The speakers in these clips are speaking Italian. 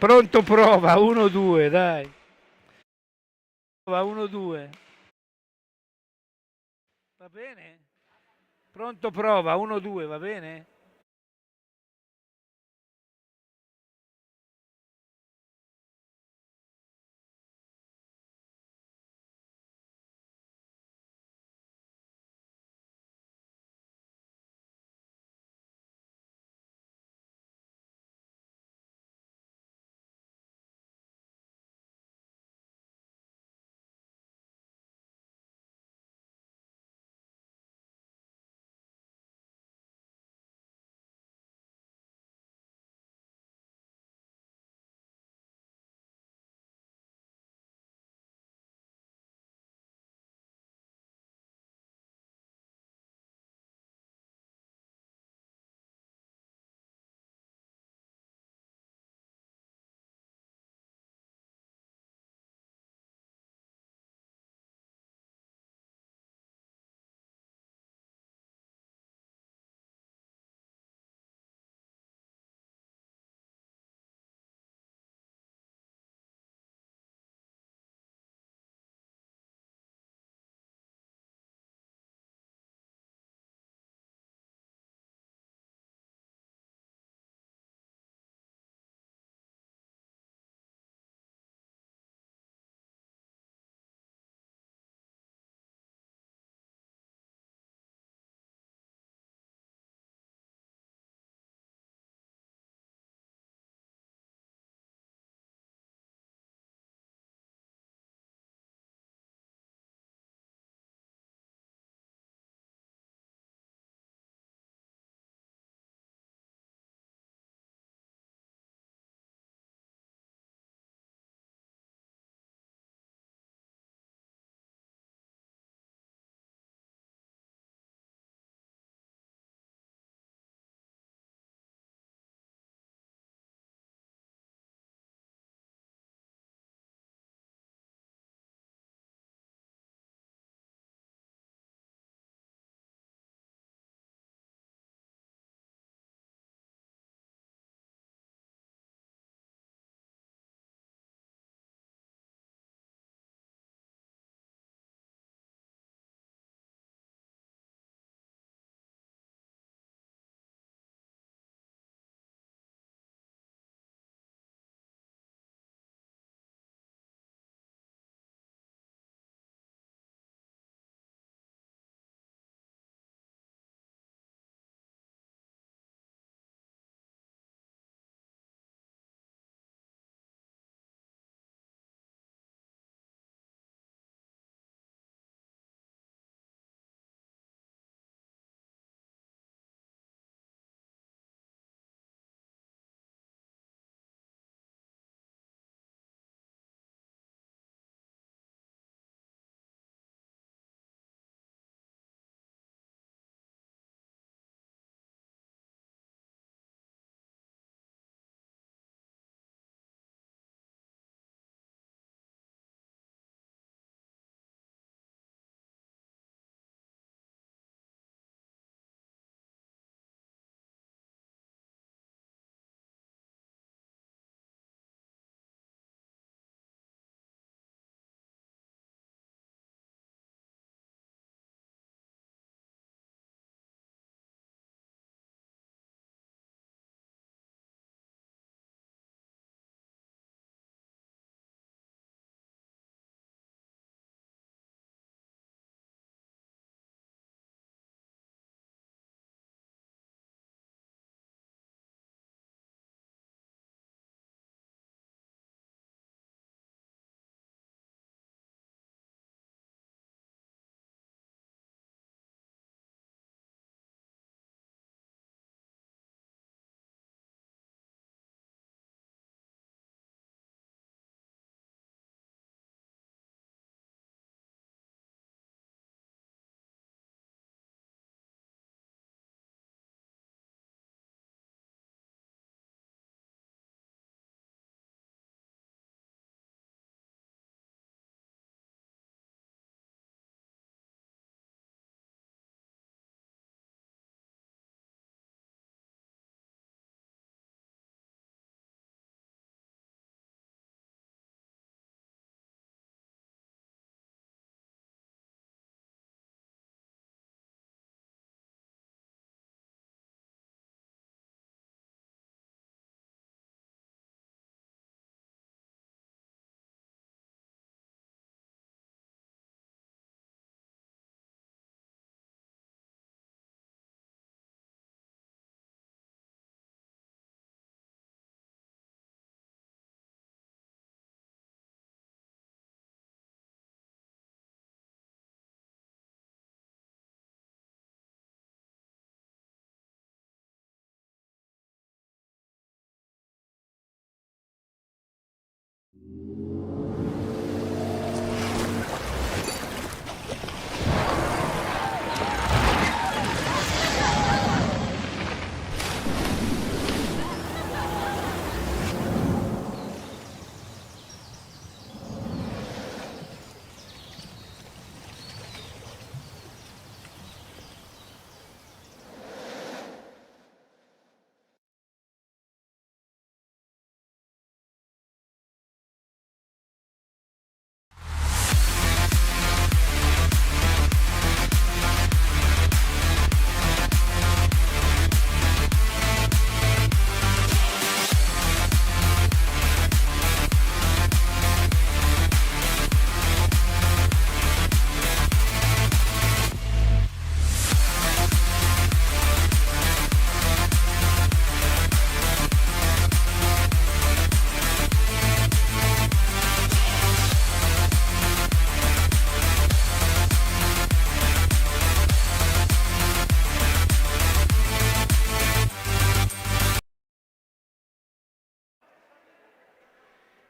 Pronto, prova, 1-2, dai. Prova, 1-2. Va bene? Pronto, prova, 1-2, va bene?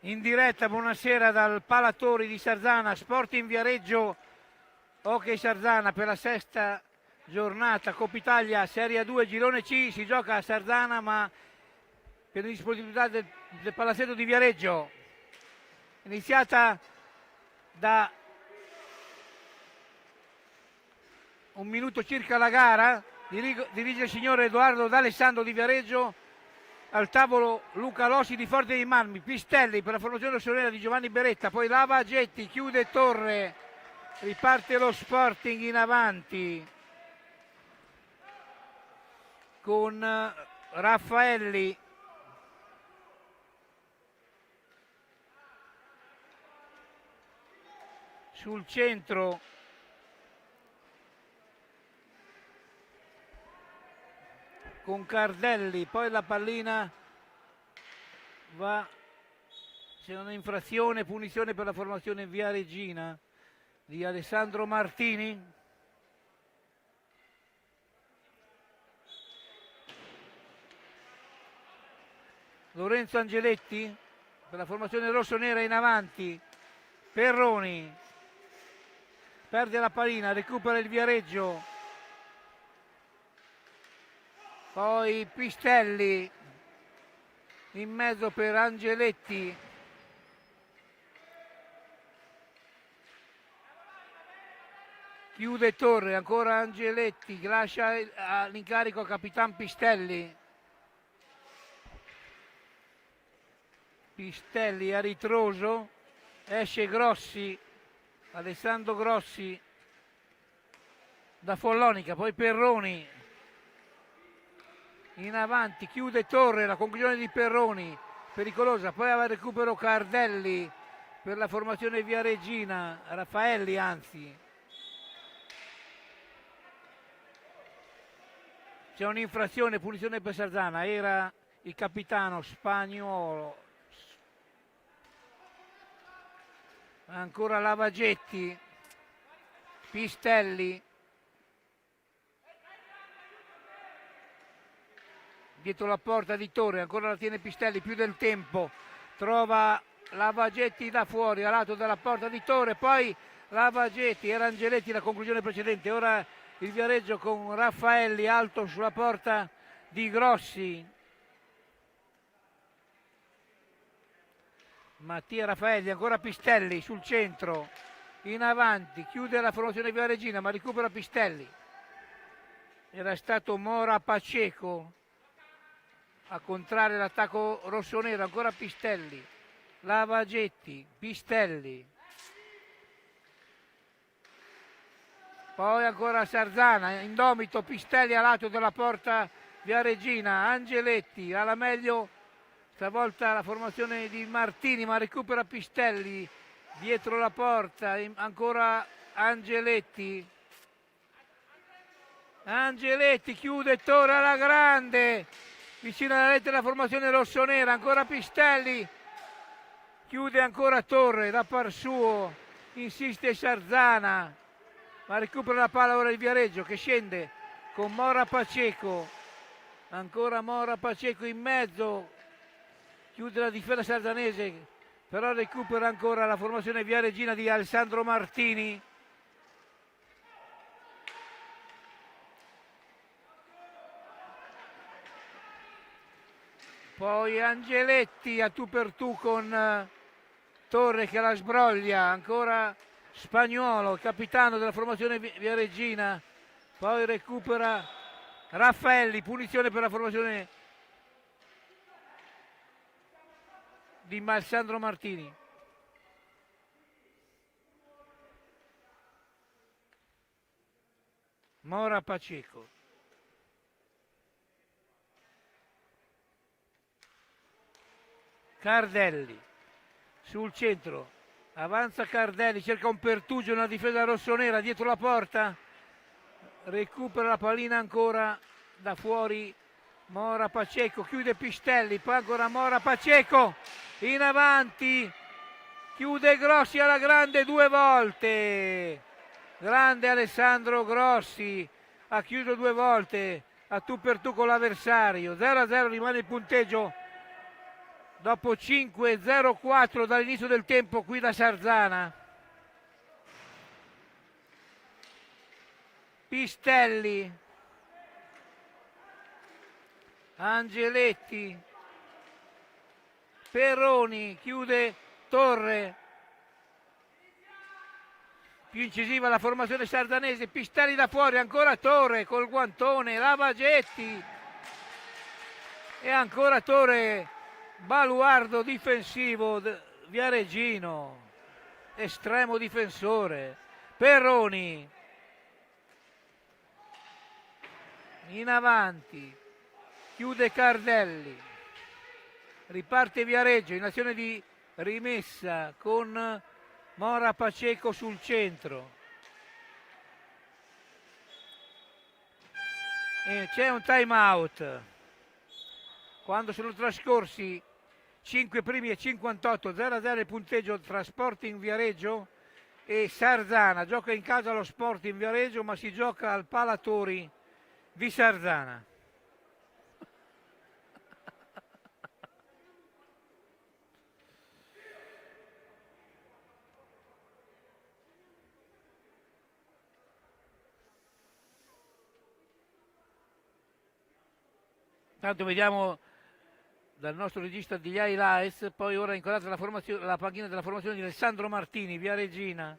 In diretta, buonasera dal Palatori di Sarzana, Sporting Viareggio, Hockey Sarzana per la sesta giornata, Coppa Italia Serie A2 Girone C, si gioca a Sarzana ma per disponibilità del Palazzetto di Viareggio. Iniziata da un minuto circa la gara, dirige il signor Edoardo D'Alessandro di Viareggio. Al tavolo Luca Lossi di Forte dei Marmi, Pistelli per la formazione rossonera di Giovanni Beretta, poi Lavagetti, chiude Torre, riparte lo Sporting in avanti con Raffaelli, sul centro con Cardelli, poi la pallina va, c'è un'infrazione, punizione per la formazione viareggina di Alessandro Martini. Lorenzo Angeletti per la formazione rossonera in avanti, Perroni perde la pallina, recupera il Viareggio, poi Pistelli in mezzo per Angeletti, chiude Torre, ancora Angeletti, lascia l'incarico a Capitan Pistelli. Pistelli a ritroso, esce Grossi, Alessandro Grossi da Follonica, poi Perroni in avanti, chiude Torre, la conclusione di Perroni, pericolosa, poi aveva recupero Cardelli per la formazione viareggina, Raffaelli anzi. C'è un'infrazione, punizione per Sarzana, era il capitano Spagnuolo. Ancora Lavagetti, Pistelli, dietro la porta di Torre, ancora la tiene Pistelli, più del tempo, trova Lavagetti da fuori, a lato della porta di Torre, poi Lavagetti, era Angeletti la conclusione precedente, ora il Viareggio con Raffaelli alto sulla porta di Grossi. Mattia Raffaelli, ancora Pistelli sul centro, in avanti, chiude la formazione viareggina ma recupera Pistelli. Era stato Mora Paceco a contrarre l'attacco rossonero, ancora Pistelli, Lavagetti, Pistelli. Poi ancora Sarzana, indomito Pistelli a lato della porta viareggina, Angeletti, alla meglio stavolta la formazione di Martini ma recupera Pistelli dietro la porta, ancora Angeletti. Angeletti chiude Torre alla grande, vicino alla rete della formazione rossonera, ancora Pistelli, chiude ancora Torre da par suo, insiste Sarzana, ma recupera la palla ora il Viareggio che scende con Mora Paceco, ancora Mora Paceco in mezzo, chiude la difesa sarzanese, però recupera ancora la formazione viareggina di Alessandro Martini. Poi Angeletti a tu per tu con Torre che la sbroglia, ancora Spagnuolo, capitano della formazione viareggina, poi recupera Raffaelli, punizione per la formazione di Alessandro Martini. Mora Paceco. Cardelli sul centro, avanza Cardelli, cerca un pertugio, una difesa rossonera dietro la porta, recupera la pallina ancora da fuori Mora Paceco, chiude Pistelli, poi ancora Mora Paceco in avanti, chiude Grossi alla grande due volte, grande Alessandro Grossi, ha chiuso due volte a tu per tu con l'avversario. 0-0 rimane il punteggio dopo 5-0-4 dall'inizio del tempo qui da Sarzana. Pistelli, Angeletti, Perroni, chiude Torre, più incisiva la formazione sardanese, Pistelli da fuori, ancora Torre col guantone, Lavagetti e ancora Torre, baluardo difensivo viareggino, estremo difensore. Perroni in avanti, chiude Cardelli, riparte Viareggio in azione di rimessa con Mora Paceco sul centro e c'è un time out quando sono trascorsi 5 primi e 58, 0-0 il punteggio tra Sporting Viareggio e Sarzana. Gioca in casa lo Sporting Viareggio, ma si gioca al Palatori di Sarzana. Tanto vediamo dal nostro regista di highlights, poi ora inquadrata la panchina della formazione di Alessandro Martini, Viareggina,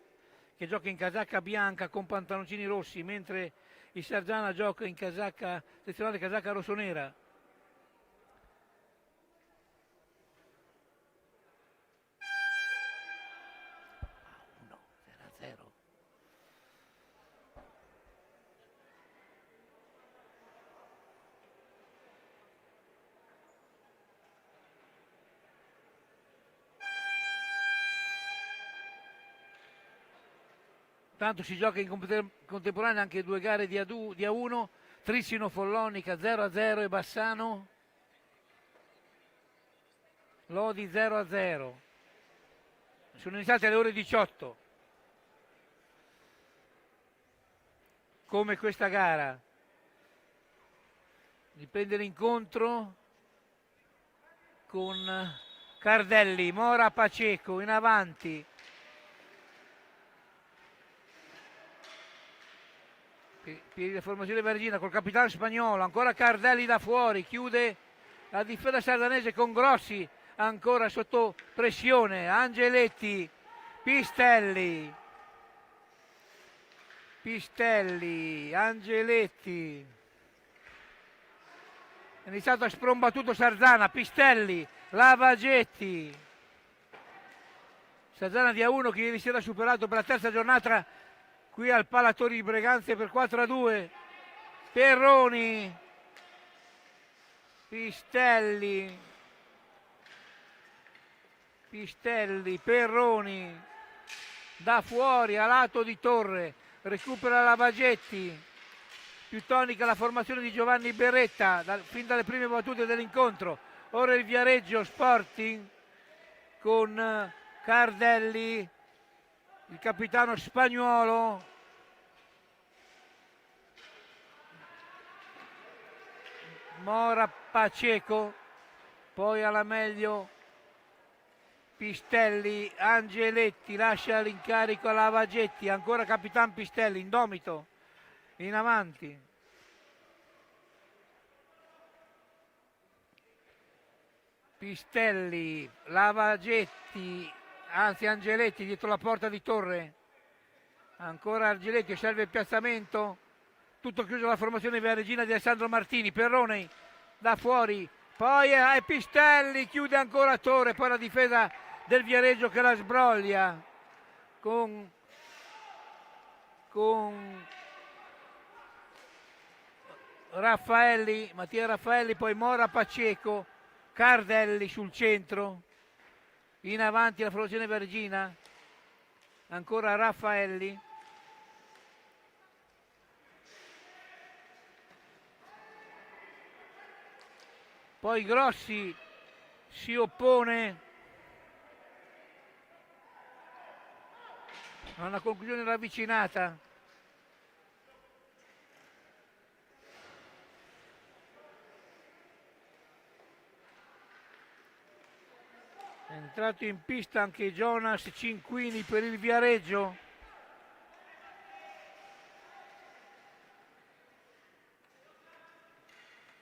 che gioca in casacca bianca con pantaloncini rossi, mentre il Sarzana gioca in casacca, sezionale casacca rossonera. Tanto si gioca in contemporanea anche due gare di A1, Trissino Follonica 0-0 e Bassano Lodi 0-0. Sono iniziate alle ore 18. Come questa gara. Dipende l'incontro con Cardelli, Mora Paceco in avanti. Piedi di formazione vergina col capitano spagnolo, ancora Cardelli da fuori, chiude la difesa sardanese con Grossi, ancora sotto pressione, Angeletti, Pistelli, Angeletti, è iniziato a sprombattuto Sarzana, Pistelli, Lavagetti, Sarzana di A1 che ieri sera ha superato per la terza giornata qui al Palatori di Breganze per 4-2. Perroni, Pistelli, Perroni, da fuori a lato di Torre, recupera Lavagetti, più tonica la formazione di Giovanni Berretta fin dalle prime battute dell'incontro. Ora il Viareggio Sporting con Cardelli, il capitano spagnolo, Mora Paceco, poi alla meglio Pistelli, Angeletti lascia l'incarico a Lavagetti, ancora capitan Pistelli, indomito, in avanti. Pistelli, Lavagetti, anzi Angeletti dietro la porta di Torre, ancora Angeletti, serve il piazzamento, tutto chiuso la formazione viareggina di Alessandro Martini, Perroni da fuori, poi è Pistelli, chiude ancora Torre, poi la difesa del Viareggio che la sbroglia con Raffaelli, Mattia Raffaelli, poi Mora Paceco, Cardelli sul centro, in avanti la formazione vergina, ancora Raffaelli, poi Grossi si oppone a una conclusione ravvicinata. entrato in pista anche Jonas Cinquini per il Viareggio.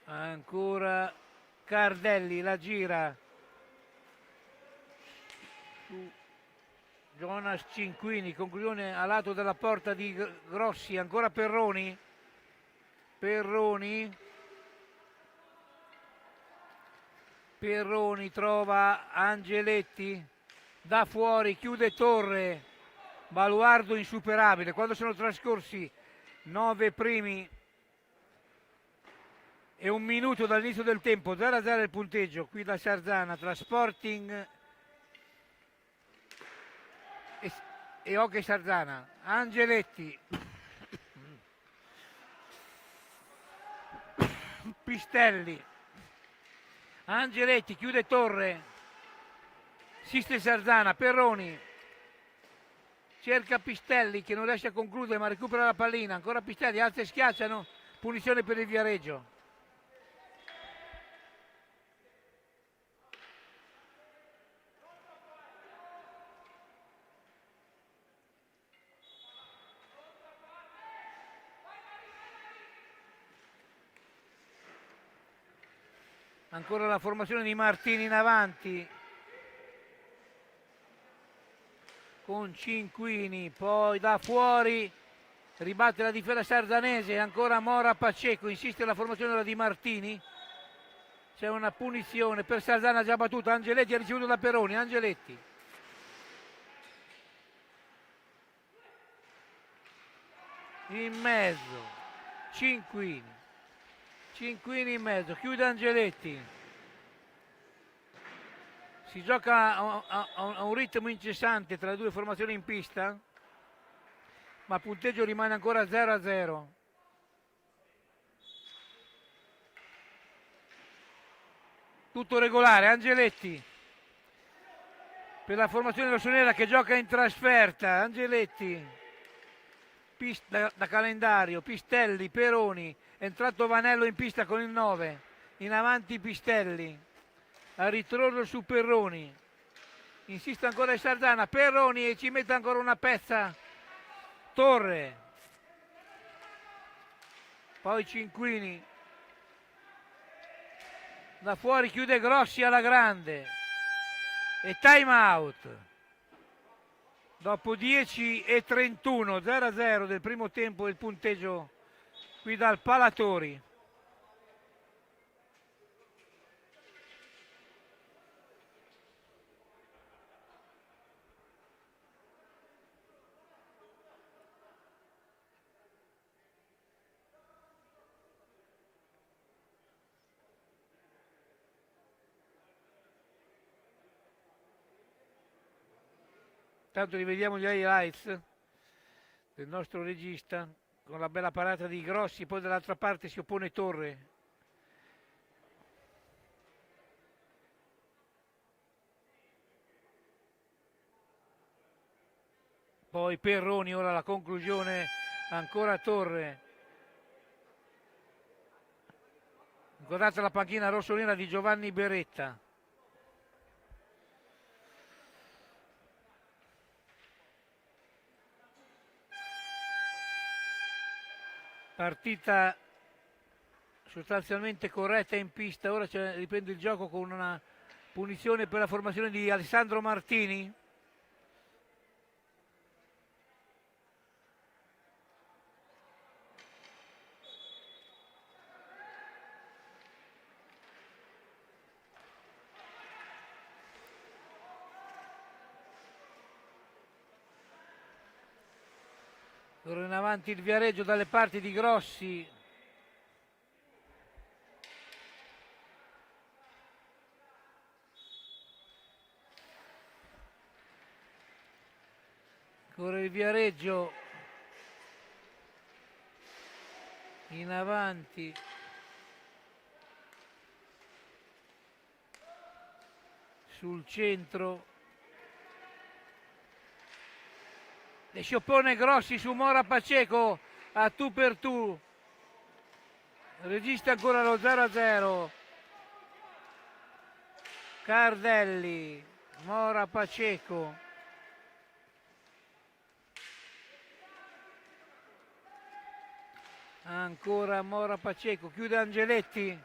Ancora Cardelli, la gira su Jonas Cinquini, conclusione a lato della porta di Grossi. Ancora Perroni trova Angeletti, da fuori, chiude Torre, baluardo insuperabile. Quando sono trascorsi 9 primi e 1 minuto dall'inizio del tempo, 0-0 il punteggio qui da Sarzana tra Sporting e Hockey Sarzana. Angeletti, Pistelli, Angeletti, chiude Torre, assiste Sarzana, Perroni, cerca Pistelli che non riesce a concludere ma recupera la pallina, ancora Pistelli, alza e schiacciano, punizione per il Viareggio. Ancora la formazione di Martini in avanti con Cinquini, poi da fuori ribatte la difesa sarzanese, ancora Mora Paceco, insiste la formazione ora di Martini, c'è una punizione per Sarzana già battuta. Angeletti ha ricevuto da Perroni, Angeletti in mezzo, Cinquini in mezzo, chiude Angeletti, si gioca a un ritmo incessante tra le due formazioni in pista, ma il punteggio rimane ancora 0-0. Tutto regolare. Angeletti per la formazione rossonera che gioca in trasferta, Angeletti da calendario, Pistelli, Peroni, è entrato Vanello in pista con il 9, in avanti Pistelli, a ritorno su Perroni, insiste ancora il Sarzana, Perroni e ci mette ancora una pezza Torre, poi Cinquini, da fuori chiude Grossi alla grande e time out. Dopo 10:31, 0-0 del primo tempo il punteggio qui dal Palatori. Intanto rivediamo gli highlights del nostro regista con la bella parata di Grossi, poi dall'altra parte si oppone Torre. Poi Perroni, ora la conclusione, ancora Torre. Guardate la panchina rossonera di Giovanni Beretta. Partita sostanzialmente corretta in pista, ora riprende il gioco con una punizione per la formazione di Alessandro Martini. Ora in avanti il Viareggio dalle parti di Grossi. Ancora il Viareggio in avanti. Sul centro. E si oppone Grossi su Mora Paceco a tu per tu. Regista ancora lo 0-0. Cardelli, Mora Paceco, ancora Mora Paceco, chiude Angeletti,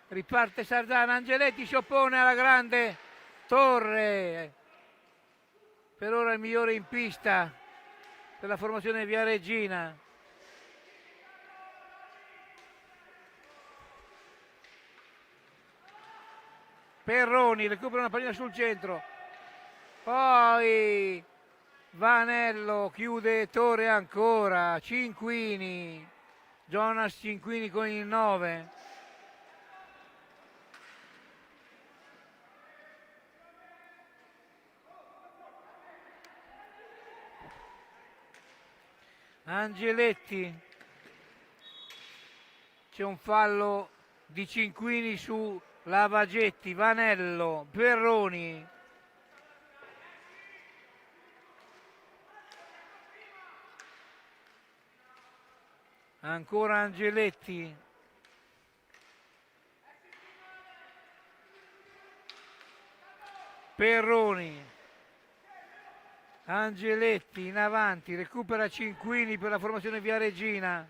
riparte Sarzana, Angeletti si oppone alla grande Torre, per ora il migliore in pista per la formazione Viareggina. Perroni recupera una pallina sul centro, poi Vanello chiude Torre ancora, Cinquini, Jonas Cinquini con il 9. Angeletti, c'è un fallo di Cinquini su Lavagetti, Vanello, Perroni, ancora Angeletti, Perroni, Angeletti in avanti, recupera Cinquini per la formazione Viareggina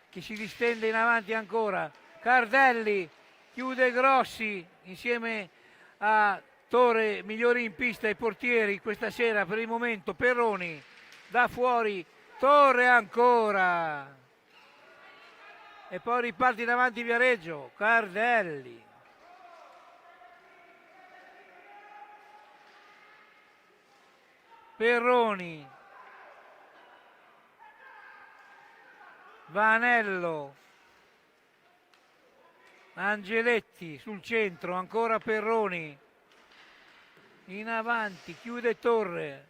che si distende in avanti ancora, Cardelli chiude Grossi insieme a Torre, migliori in pista e portieri questa sera per il momento. Perroni da fuori, Torre ancora e poi riparte in avanti Viareggio, Cardelli, Perroni, Vanello, Angeletti sul centro, ancora Perroni in avanti, chiude Torre,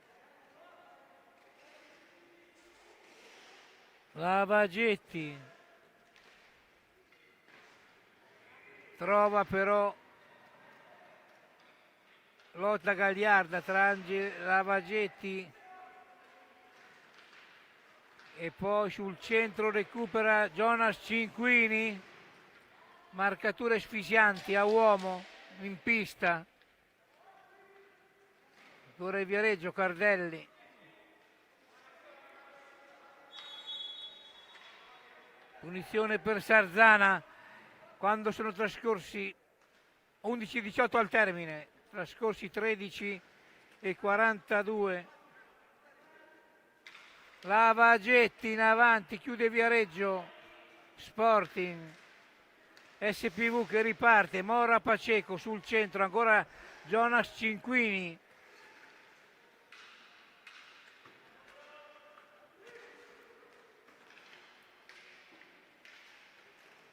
Lavagetti trova però lotta gagliarda tra Lavagetti e poi sul centro recupera Jonas Cinquini, marcature sfisianti a uomo in pista, ancora il Viareggio, Cardelli, punizione per Sarzana quando sono trascorsi 11:18 al termine, trascorsi 13:42. Lavagetti in avanti, chiude Viareggio, Sporting, SPV che riparte, Mora Paceco sul centro, ancora Jonas Cinquini,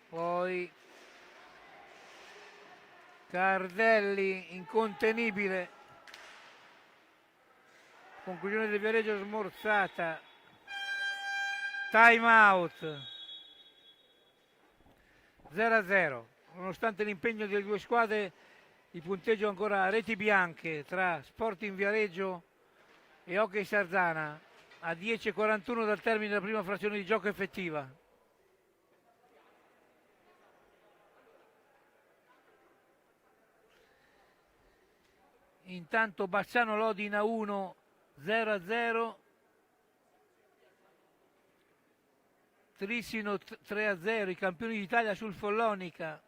poi Cardelli incontenibile, conclusione del Viareggio smorzata, time out, 0-0, nonostante l'impegno delle due squadre il punteggio ancora a reti bianche tra Sporting Viareggio e Hockey Sarzana a 10:41 dal termine della prima frazione di gioco effettiva. Intanto Bassano Lodina 1, 0-0, Trissino 3-0, i campioni d'Italia sul Follonica,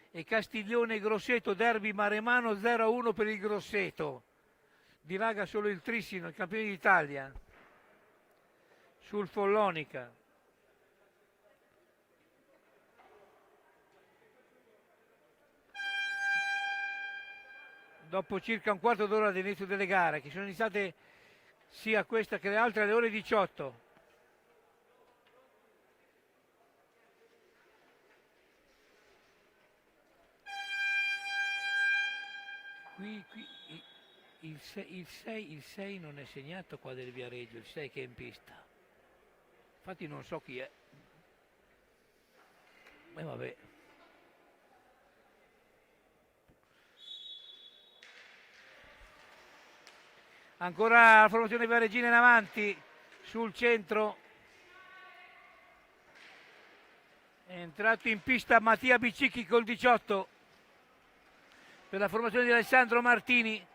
e Castiglione Grosseto derby maremano 0-1 per il Grosseto, dilaga solo il Trissino, i campioni d'Italia sul Follonica. Dopo circa un quarto d'ora dall'inizio delle gare, che sono iniziate sia questa che le altre alle ore 18. Qui il 6 non è segnato qua del Viareggio, il 6 che è in pista. Infatti non so chi è. Vabbè. Ancora la formazione Viareggina in avanti, sul centro. È entrato in pista Mattia Bicicchi col 18 per la formazione di Alessandro Martini.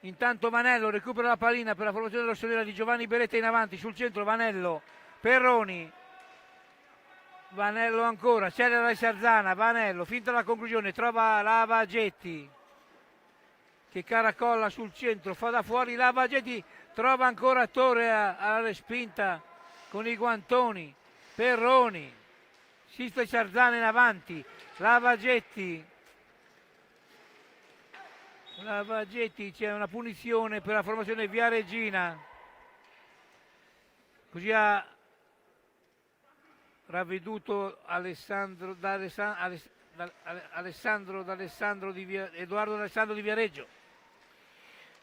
Intanto Vanello recupera la pallina per la formazione rossonera di Giovanni Beretta in avanti, sul centro Vanello, Perroni, Vanello ancora, celera di Sarzana, Vanello, finta la conclusione, trova Lavagetti che caracolla sul centro, fa da fuori Lavagetti, trova ancora Torre alla respinta con i guantoni, Perroni, Sista Sarzana in avanti, Lavagetti, c'è una punizione per la formazione Viareggina, così ha ravveduto Edoardo D'Alessandro di Viareggio.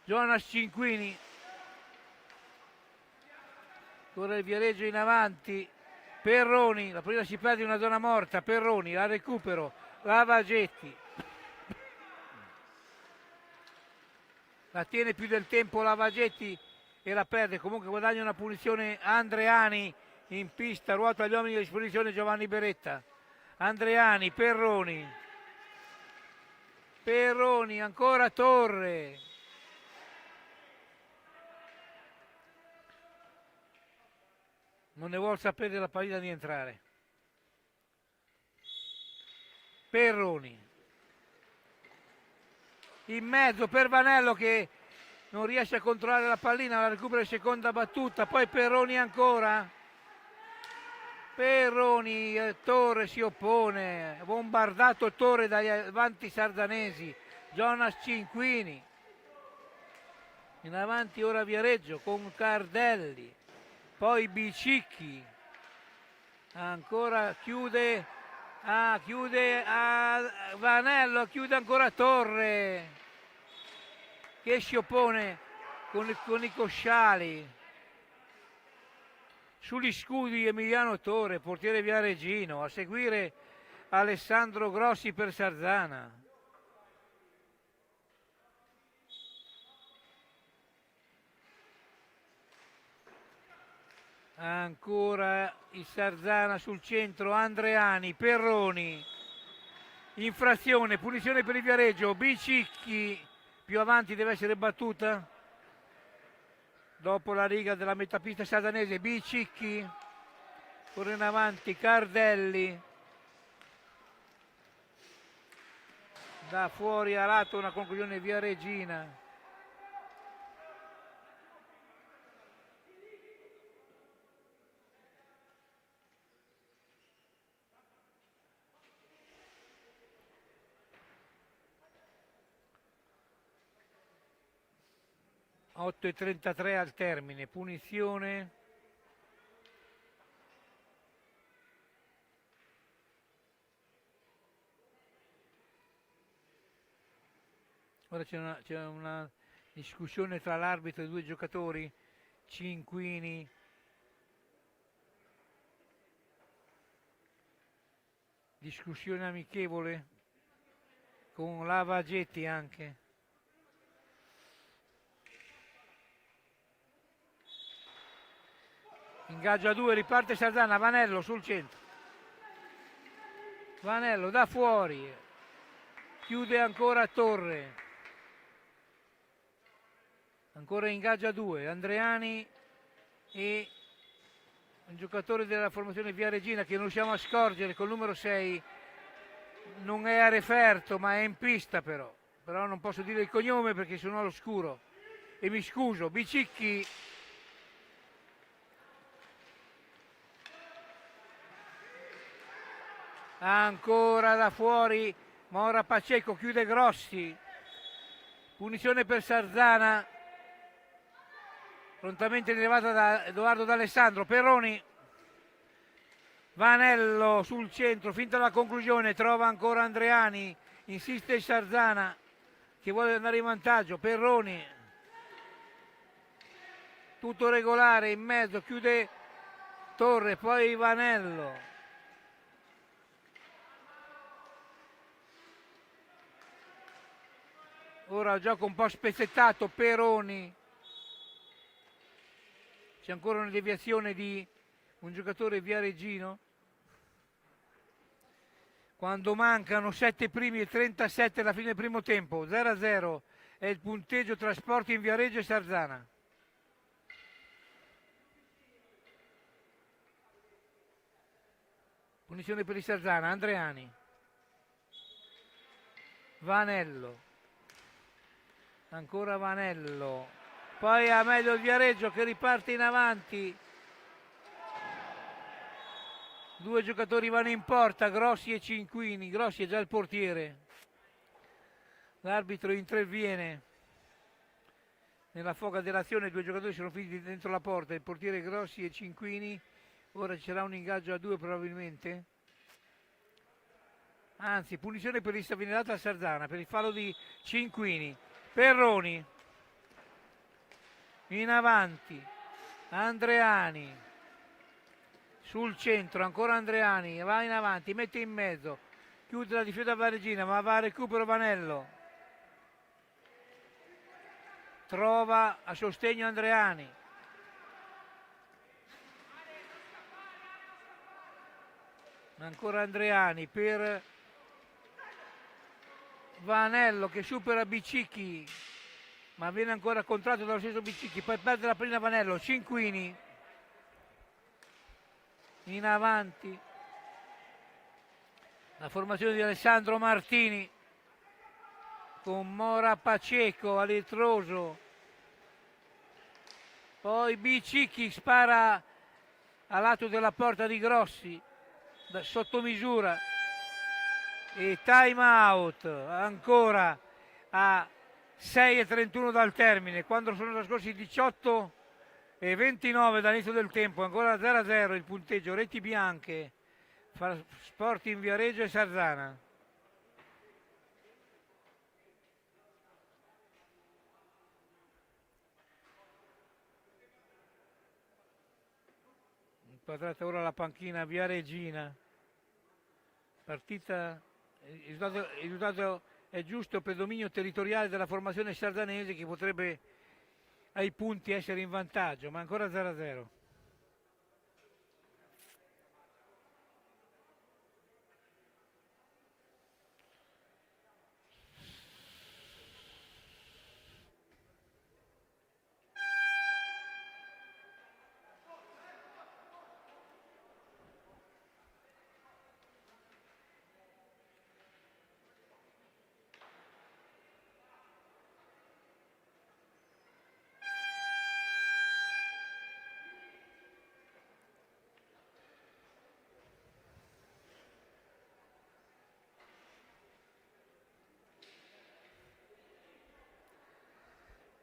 Jonas Cinquini, corre il Viareggio in avanti, Perroni, la prima si perde in una zona morta, Perroni, la recupero, Lavagetti, la tiene più del tempo Lavagetti e la perde, comunque guadagna una punizione Andreani in pista, ruota agli uomini a disposizione Giovanni Beretta, Andreani, Perroni, ancora Torre, non ne vuol sapere della pallina di entrare, Perroni, in mezzo per Vanello che non riesce a controllare la pallina, la recupera in seconda battuta, poi Perroni ancora, Torre si oppone, bombardato Torre dagli avanti sardanesi, Jonas Cinquini, in avanti ora Viareggio con Cardelli, poi Bicicchi, ancora chiude Vanello, chiude ancora Torre che si oppone con i cosciali, sugli scudi Emiliano Torre, portiere Viareggino, a seguire Alessandro Grossi per Sarzana. Ancora il Sarzana sul centro, Andreani, Perroni, infrazione, punizione per il Viareggio, Bicicchi, più avanti deve essere battuta, dopo la riga della metapista sardanese, Bicicchi, corre in avanti, Cardelli, da fuori a lato una conclusione Viareggina. A 8:33 al termine, punizione. Ora c'è una discussione tra l'arbitro e i due giocatori, Cinquini, discussione amichevole con Lavagetti anche. Ingaggio a 2, riparte Sarzana, Vanello sul centro, Vanello da fuori, chiude ancora Torre, ancora ingaggio a 2, Andreani e un giocatore della formazione Viareggina che non riusciamo a scorgere col numero 6, non è a referto ma è in pista, però non posso dire il cognome perché sono all'oscuro e mi scuso. Bicicchi, ancora da fuori Mora Paceco, chiude Grossi, punizione per Sarzana prontamente rilevata da Edoardo D'Alessandro. Perroni, Vanello sul centro, finta la conclusione, trova ancora Andreani, insiste Sarzana che vuole andare in vantaggio, Perroni, tutto regolare in mezzo, chiude Torre, poi Vanello, ora gioco un po' spezzettato, Perroni, c'è ancora una deviazione di un giocatore viareggino quando mancano 7 primi e 37 alla fine del primo tempo, 0-0 è il punteggio tra Sporting Viareggio e Sarzana. Punizione per il Sarzana, Andreani, Vanello, ancora Vanello, poi a meglio il Viareggio che riparte in avanti. Due giocatori vanno in porta, Grossi e Cinquini. Grossi è già il portiere. L'arbitro interviene nella foga dell'azione, due giocatori sono finiti dentro la porta, il portiere Grossi e Cinquini. Ora ci sarà un ingaggio a due probabilmente. Anzi, punizione per il viene data a Sarzana per il fallo di Cinquini. Perroni in avanti, Andreani sul centro, ancora Andreani, va in avanti, mette in mezzo, chiude la difesa Varegina, ma va a recupero Vanello, trova a sostegno Andreani, ancora Andreani per Vanello che supera Bicicchi, ma viene ancora contratto dallo stesso Bicicchi, poi perde la pallina Vanello, Cinquini in avanti, la formazione di Alessandro Martini con Mora Paceco a ritroso, poi Bicicchi spara a lato della porta di Grossi da sotto misura e time out ancora a 6:31 dal termine, quando sono trascorsi 18:29 dall'inizio del tempo, ancora 0-0 il punteggio, reti bianche fra Sporting Viareggio e Sarzana. Inquadrata ora la panchina viareggina, partita, il risultato è giusto per dominio territoriale della formazione sarzanese che potrebbe ai punti essere in vantaggio, ma ancora 0-0.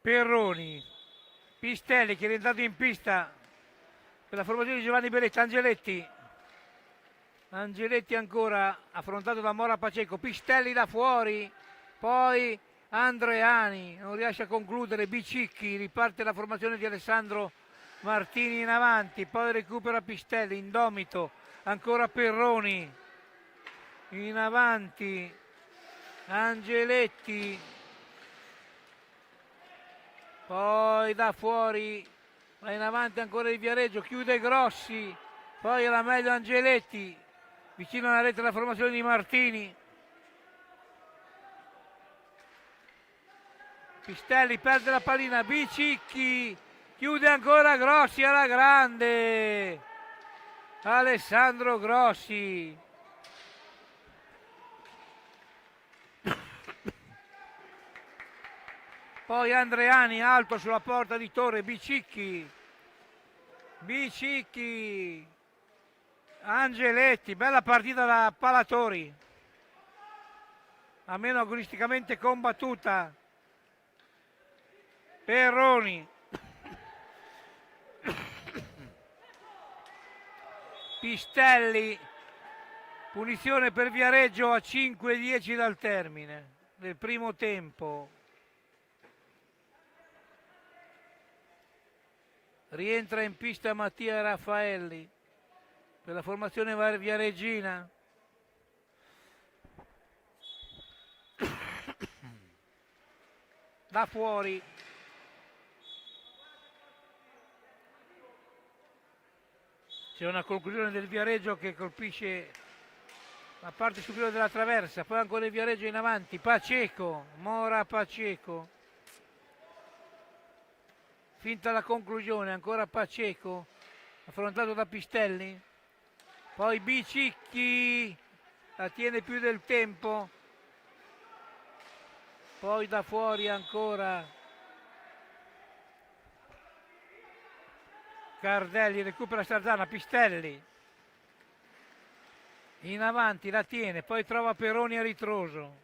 Perroni, Pistelli che è rientrato in pista per la formazione di Giovanni Beretta, Angeletti ancora affrontato da Mora Paceco, Pistelli da fuori, poi Andreani non riesce a concludere, Bicicchi, riparte la formazione di Alessandro Martini in avanti, poi recupera Pistelli, indomito, ancora Perroni in avanti, Angeletti, poi da fuori va in avanti ancora il Viareggio, chiude Grossi, poi alla meglio Angeletti, vicino alla rete la formazione di Martini, Pistelli perde la pallina, Bicicchi, chiude ancora Grossi alla grande, Alessandro Grossi. Poi Andreani alto sulla porta di Torre, Bicicchi, Angeletti, bella partita da Palatori, a meno agonisticamente combattuta. Perroni, Pistelli, punizione per Viareggio a 5:10 dal termine del primo tempo. Rientra in pista Mattia Raffaelli per la formazione viareggina. Da fuori. C'è una conclusione del Viareggio che colpisce la parte superiore della traversa, poi ancora il Viareggio in avanti, Paceco, Mora Paceco. finta la conclusione, ancora Pacheco, affrontato da Pistelli, poi Bicicchi, la tiene più del tempo, poi da fuori ancora Cardelli, recupera Sardana, Pistelli, in avanti la tiene, poi trova Peroni a ritroso.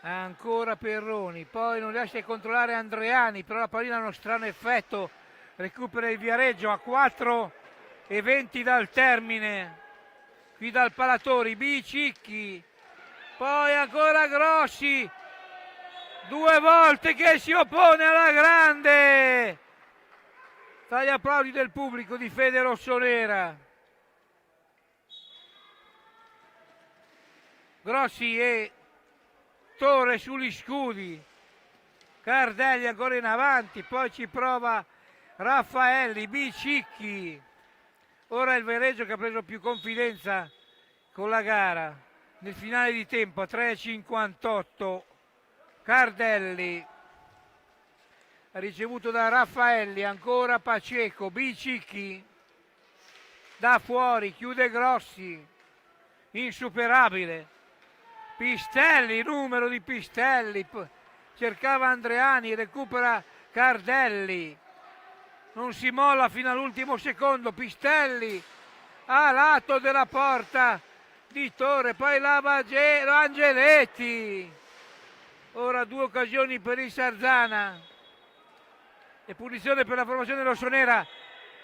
Ancora Perroni, poi non riesce a controllare Andreani, però la pallina ha uno strano effetto, recupera il Viareggio a 4:20 dal termine, qui dal Palatori, Bicicchi, poi ancora Grossi, 2 volte che si oppone alla grande, tra gli applausi del pubblico di Fede Rossonera. Grossi e Torre sugli scudi, Cardelli ancora in avanti, poi ci prova Raffaelli, Bicicchi, ora il Viareggio che ha preso più confidenza con la gara nel finale di tempo a 3:58. Cardelli ha ricevuto da Raffaelli, ancora Pacheco, Bicicchi da fuori, chiude Grossi, insuperabile. Pistelli, numero di Pistelli, cercava Andreani, recupera Cardelli, non si molla fino all'ultimo secondo, Pistelli a lato della porta di Torre, poi Angeletti, ora 2 occasioni per il Sarzana e punizione per la formazione rossonera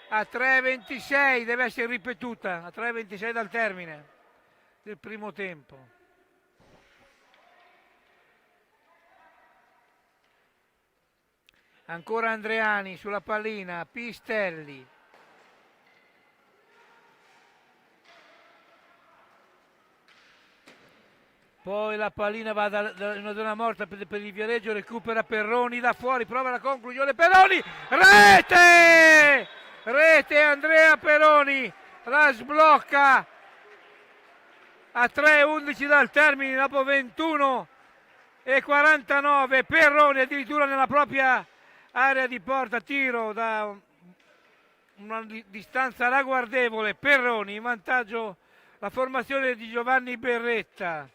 a 3:26, deve essere ripetuta a 3:26 dal termine del primo tempo. Ancora Andreani sulla pallina, Pistelli, poi la pallina va in una zona morta per il Viareggio, recupera Perroni da fuori, prova la conclusione, Perroni, rete! Rete Andrea Perroni, la sblocca a 3:11 dal termine dopo 21:49, Perroni addirittura nella propria area di porta, tiro da una distanza ragguardevole, Perroni in vantaggio, la formazione di Giovanni Berretta,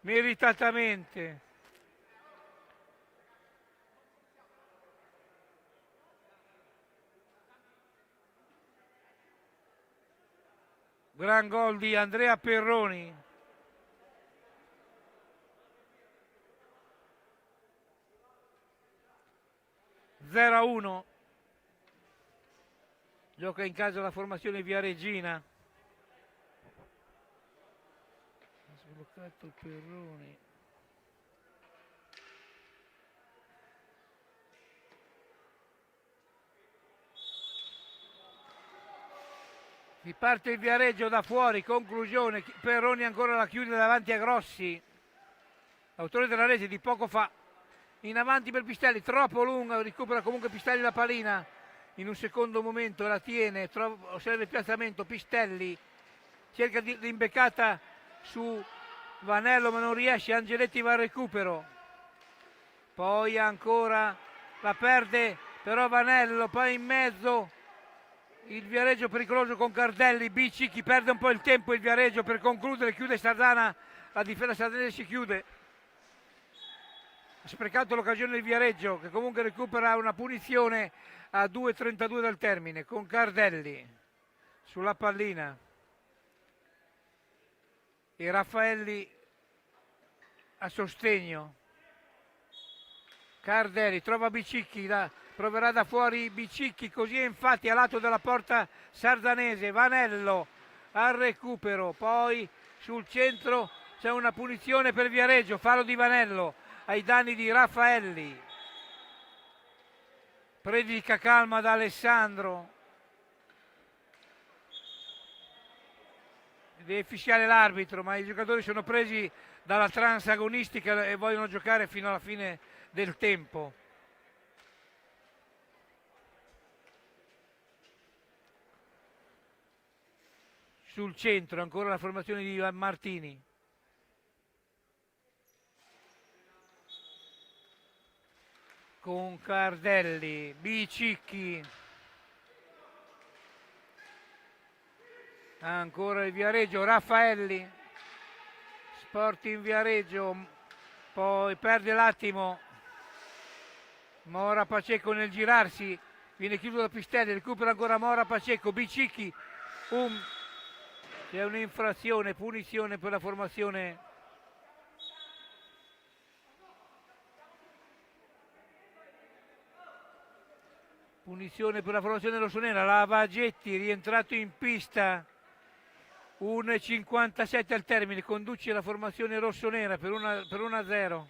meritatamente. Gran gol di Andrea Perroni. (0-1). Gioca in casa la formazione viareggina. Ha sbloccato Perroni. Riparte il Viareggio da fuori, conclusione, Perroni ancora la chiude davanti a Grossi, autore della rete di poco fa. In avanti per Pistelli, troppo lunga, recupera comunque Pistelli la pallina in un secondo momento, la tiene, osserva il piazzamento, Pistelli cerca l'imbeccata su Vanello ma non riesce, Angeletti va al recupero, poi ancora la perde però Vanello, poi in mezzo il Viareggio pericoloso con Cardelli, Bicicchi perde un po' il tempo, il Viareggio per concludere, chiude Sardana, la difesa sardanese si chiude. Ha sprecato l'occasione del Viareggio che comunque recupera una punizione a 2:32 dal termine con Cardelli sulla pallina e Raffaelli a sostegno. Cardelli trova Bicicchi, proverà da fuori Bicicchi, così è infatti a lato della porta sardanese. Vanello al recupero, poi sul centro c'è una punizione per Viareggio, fallo di Vanello ai danni di Raffaelli. Predica calma da Alessandro, deve fischiare l'arbitro, ma i giocatori sono presi dalla trance agonistica e vogliono giocare fino alla fine del tempo. Sul centro ancora la formazione di Martini. con Cardelli, Bicicchi, ancora il Viareggio, Raffaelli, Sporting Viareggio, poi perde l'attimo, Mora Paceco nel girarsi, viene chiuso da Pistelli, recupera ancora Mora Paceco, Bicicchi, c'è un'infrazione, punizione per la formazione rossonera. Lavagetti rientrato in pista, 1,57 al termine, conduce la formazione rossonera per 1-0.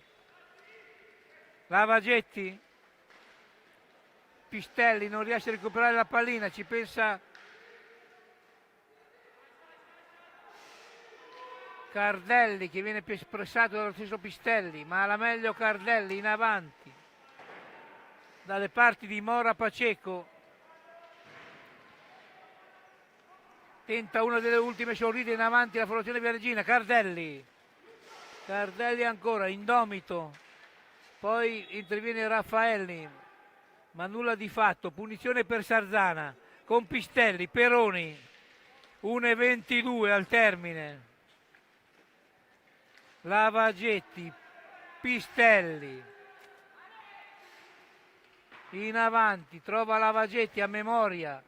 Lavagetti, Pistelli non riesce a recuperare la pallina, ci pensa Cardelli che viene pressato dallo stesso Pistelli, ma alla meglio Cardelli in avanti dalle parti di Mora Paceco, tenta una delle ultime sorride in avanti la formazione viareggina, Cardelli ancora indomito, poi interviene Raffaelli ma nulla di fatto, punizione per Sarzana con Pistelli, Peroni, 1,22 al termine. Lavagetti, Pistelli in avanti, trova Lavagetti a memoria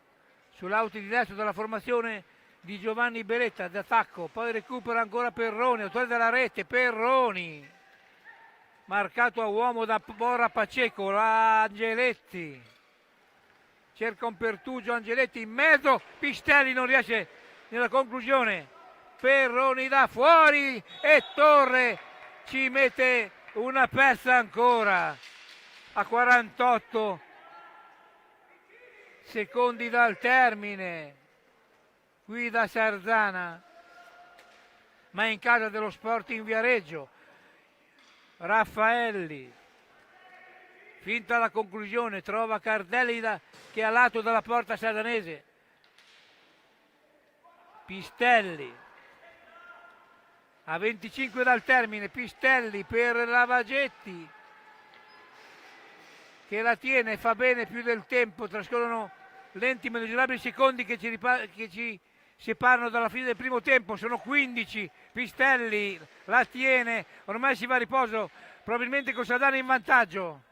sull'auto di destra della formazione di Giovanni Beretta d'attacco, poi recupera ancora Perroni, autore della rete, Perroni marcato a uomo da Mora Paceco, Angeletti cerca un pertugio, Angeletti in mezzo, Pistelli non riesce nella conclusione, Perroni da fuori e Torre ci mette una pezza ancora a 48 secondi dal termine, qui da Sarzana, ma in casa dello Sporting Viareggio. Raffaelli, finta la conclusione, trova Cardelli che è a lato dalla porta sardanese. Pistelli a 25 dal termine, Pistelli per Lavagetti che la tiene, fa bene più del tempo, trascorrono lenti ma misurabili secondi che ci separano dalla fine del primo tempo, sono 15, Pistelli la tiene, ormai si va a riposo, probabilmente con Sarzana in vantaggio.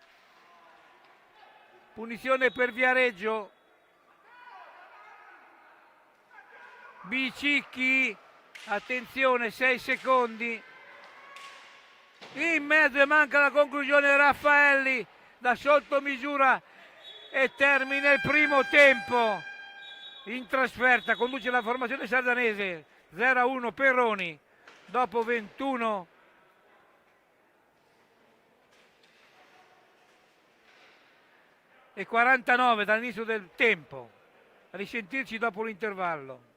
Punizione per Viareggio, Bicicchi, attenzione, 6 secondi, in mezzo e manca la conclusione, Raffaelli da sotto misura e termina il primo tempo. In trasferta conduce la formazione sardanese, 0-1 Perroni dopo 21 e 49 dall'inizio del tempo. A risentirci dopo l'intervallo.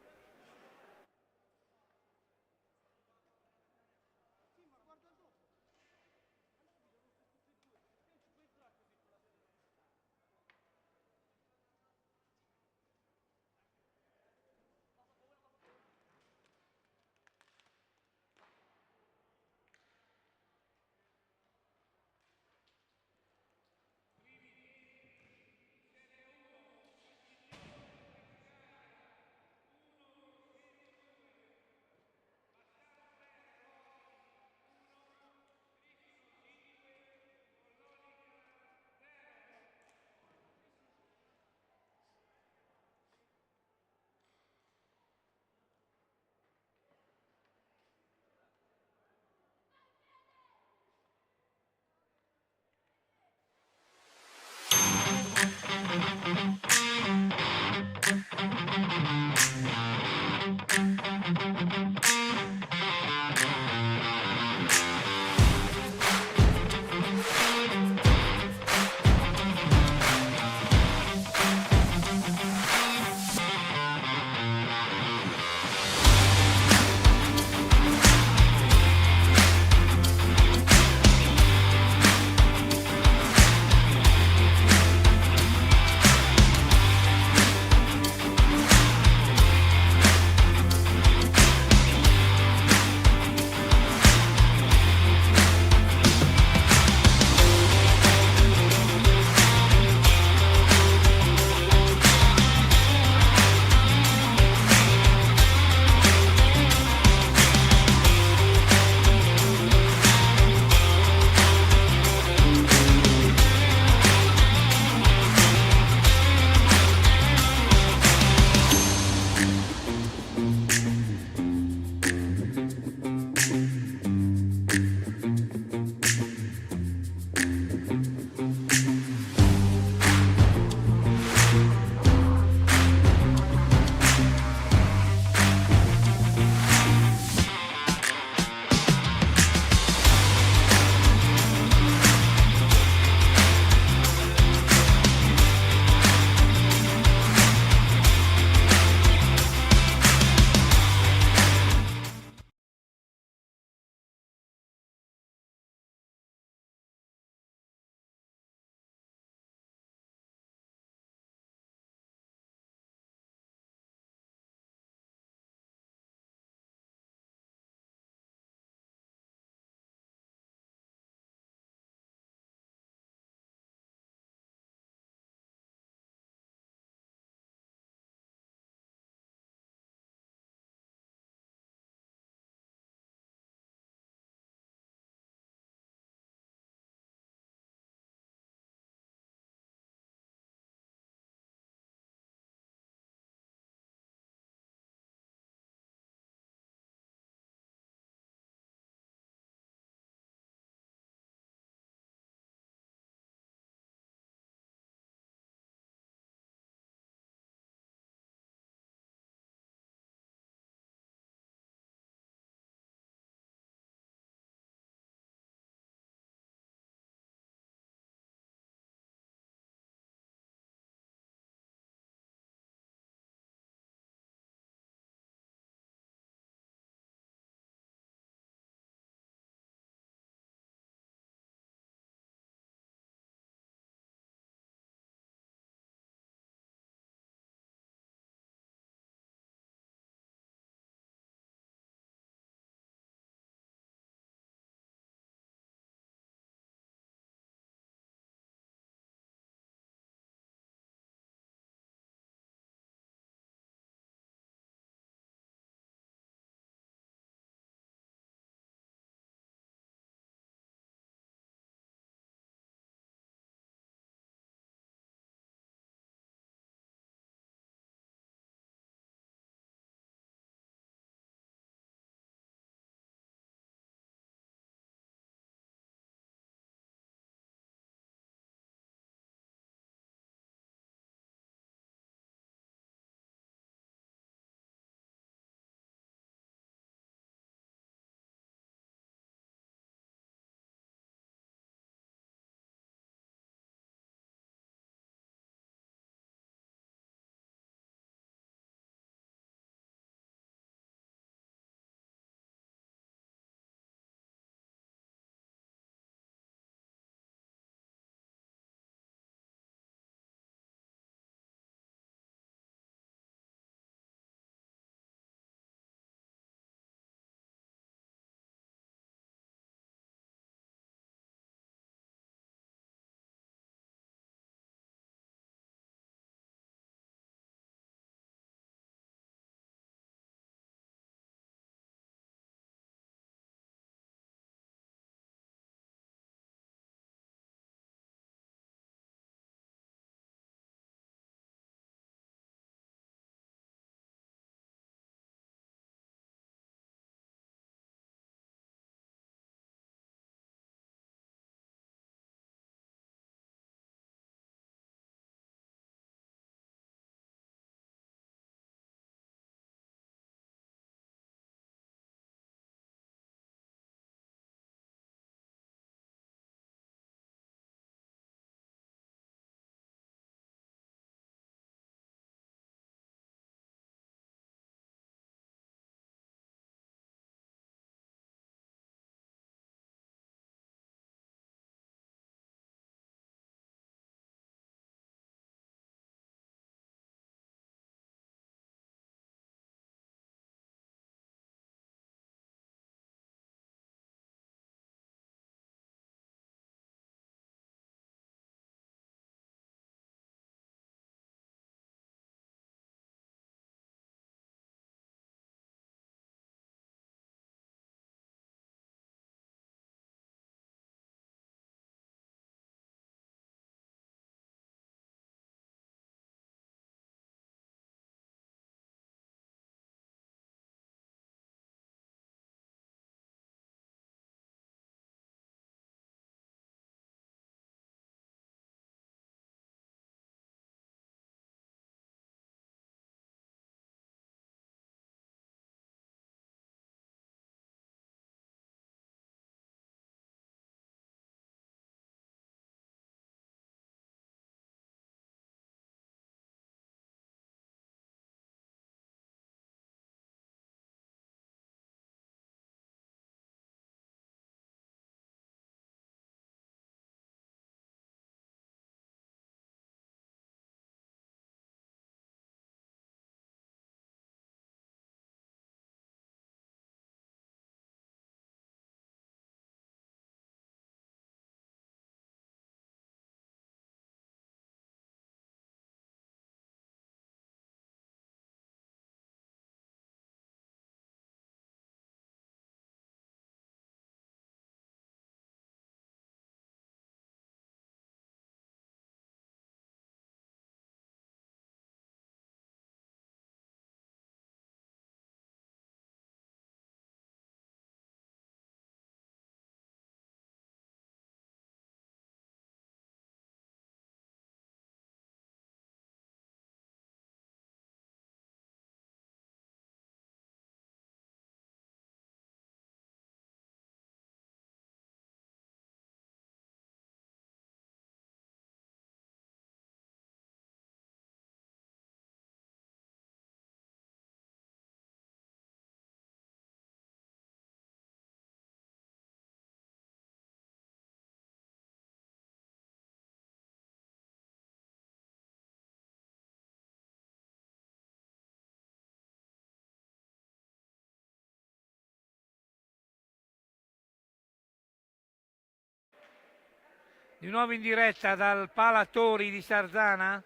Di nuovo in diretta dal Palatori di Sarzana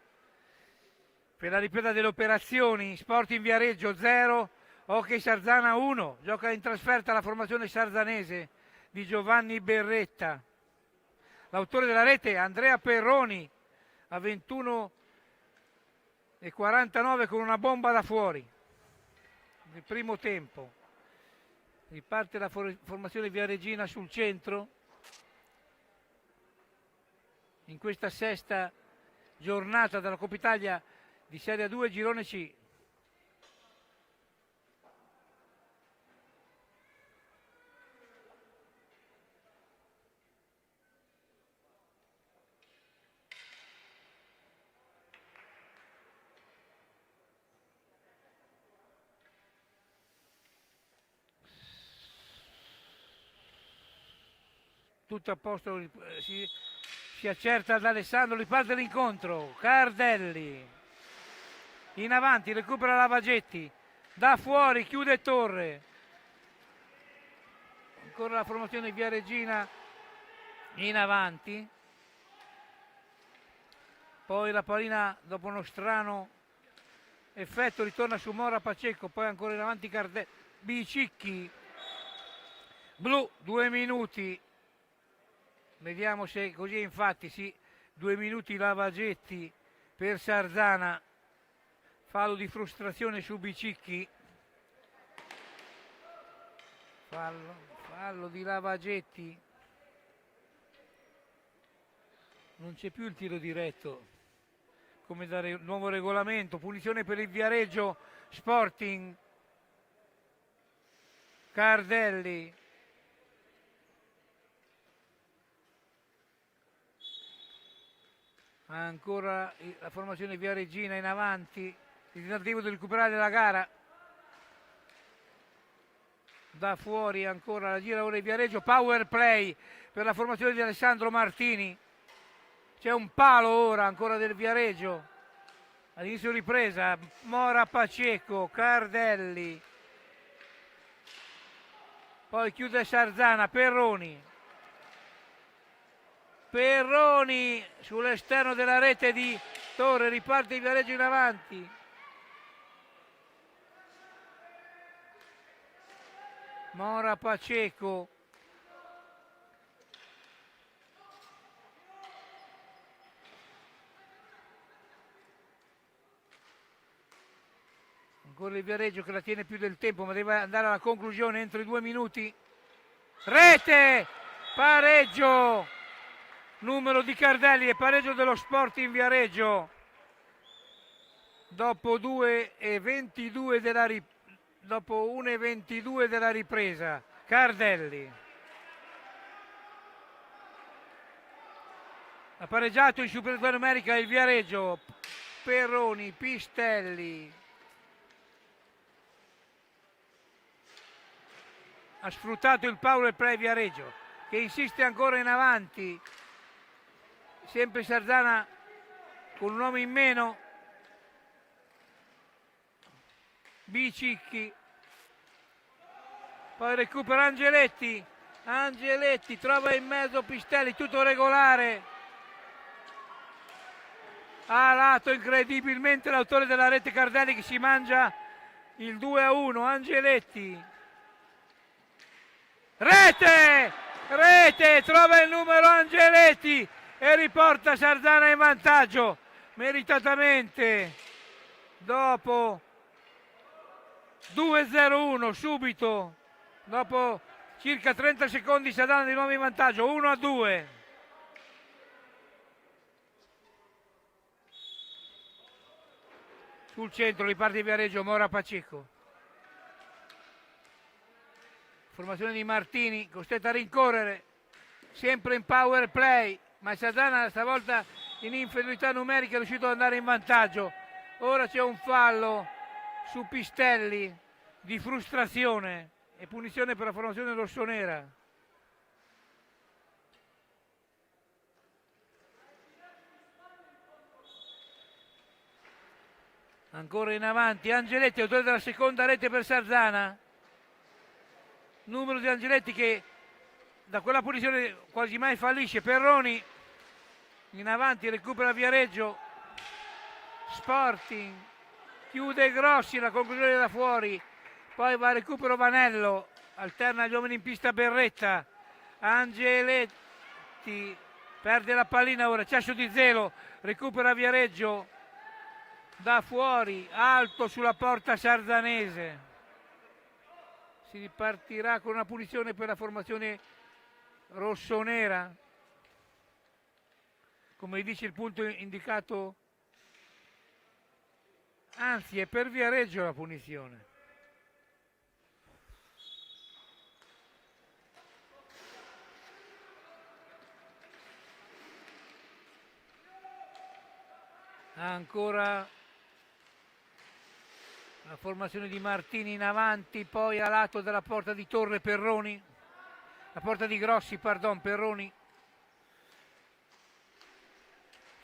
per la ripresa delle operazioni. Sporting Viareggio 0, Hockey Sarzana 1. Gioca in trasferta la formazione sarzanese di Giovanni Berretta. L'autore della rete è Andrea Perroni a 21:49 con una bomba da fuori nel primo tempo. Riparte la formazione viareggina sul centro in questa sesta giornata della Coppa Italia di Serie 2 Girone C. Tutto a posto, si accerta ad Alessandro, riparte l'incontro, Cardelli in avanti, recupera Lavagetti, da fuori, chiude Torre, ancora la formazione viareggina in avanti, poi la pallina dopo uno strano effetto ritorna su Mora Pacheco, poi ancora in avanti Cardelli, Bicicchi, blu, 2 minuti. Vediamo se così è, infatti sì, 2 minuti Lavagetti per Sarzana, fallo di frustrazione su Bicicchi, fallo di Lavagetti, non c'è più il tiro diretto come da nuovo regolamento, punizione per il Viareggio Sporting, Cardelli. Ancora la formazione viareggina in avanti, il tentativo di recuperare la gara, da fuori ancora la gira ora il Viareggio, power play per la formazione di Alessandro Martini, c'è un palo ora ancora del Viareggio, all'inizio ripresa, Mora Pacheco, Cardelli, poi chiude Sarzana, Perroni sull'esterno della rete di Torre, riparte il Viareggio in avanti. Mora Pacheco. Ancora il Viareggio che la tiene più del tempo, ma deve andare alla conclusione entro i 2 minuti. Rete! Pareggio! Numero di Cardelli e pareggio dello Sporting Viareggio dopo 2:22 dopo 1:22 della ripresa. Cardelli ha pareggiato in superiorità numerica il Viareggio, Perroni, Pistelli ha sfruttato il power play Viareggio che insiste ancora in avanti, sempre Sarzana con un uomo in meno, Bicicchi, poi recupera Angeletti, trova in mezzo Pistelli, tutto regolare, a lato incredibilmente l'autore della rete Cardelli che si mangia il 2-1, Angeletti, rete, trova il numero Angeletti e riporta Sarzana in vantaggio meritatamente dopo 2-0-1 subito, dopo circa 30 secondi Sarzana di nuovo in vantaggio 1-2. Sul centro riparte Viareggio, Mora Pacheco, formazione di Martini costretta a rincorrere, sempre in power play, ma Sarzana stavolta in inferiorità numerica è riuscito ad andare in vantaggio. Ora c'è un fallo su Pistelli di frustrazione e punizione per la formazione rossonera. Ancora in avanti Angeletti, autore della seconda rete per Sarzana, numero di Angeletti che da quella posizione quasi mai fallisce. Perroni in avanti, recupera Viareggio, Sporting, chiude Grossi, la conclusione da fuori, poi va a recupero Vanello, alterna gli uomini in pista Berretta, Angeletti, perde la pallina ora, Ciascio di Zelo, recupera Viareggio, da fuori, alto sulla porta Sarzanese. Si ripartirà con una punizione per la formazione rossonera. Come dice il punto indicato, anzi è per Viareggio la punizione. Ancora la formazione di Martini in avanti, poi a lato della porta di Torre Perroni, la porta di Grossi, pardon, Perroni.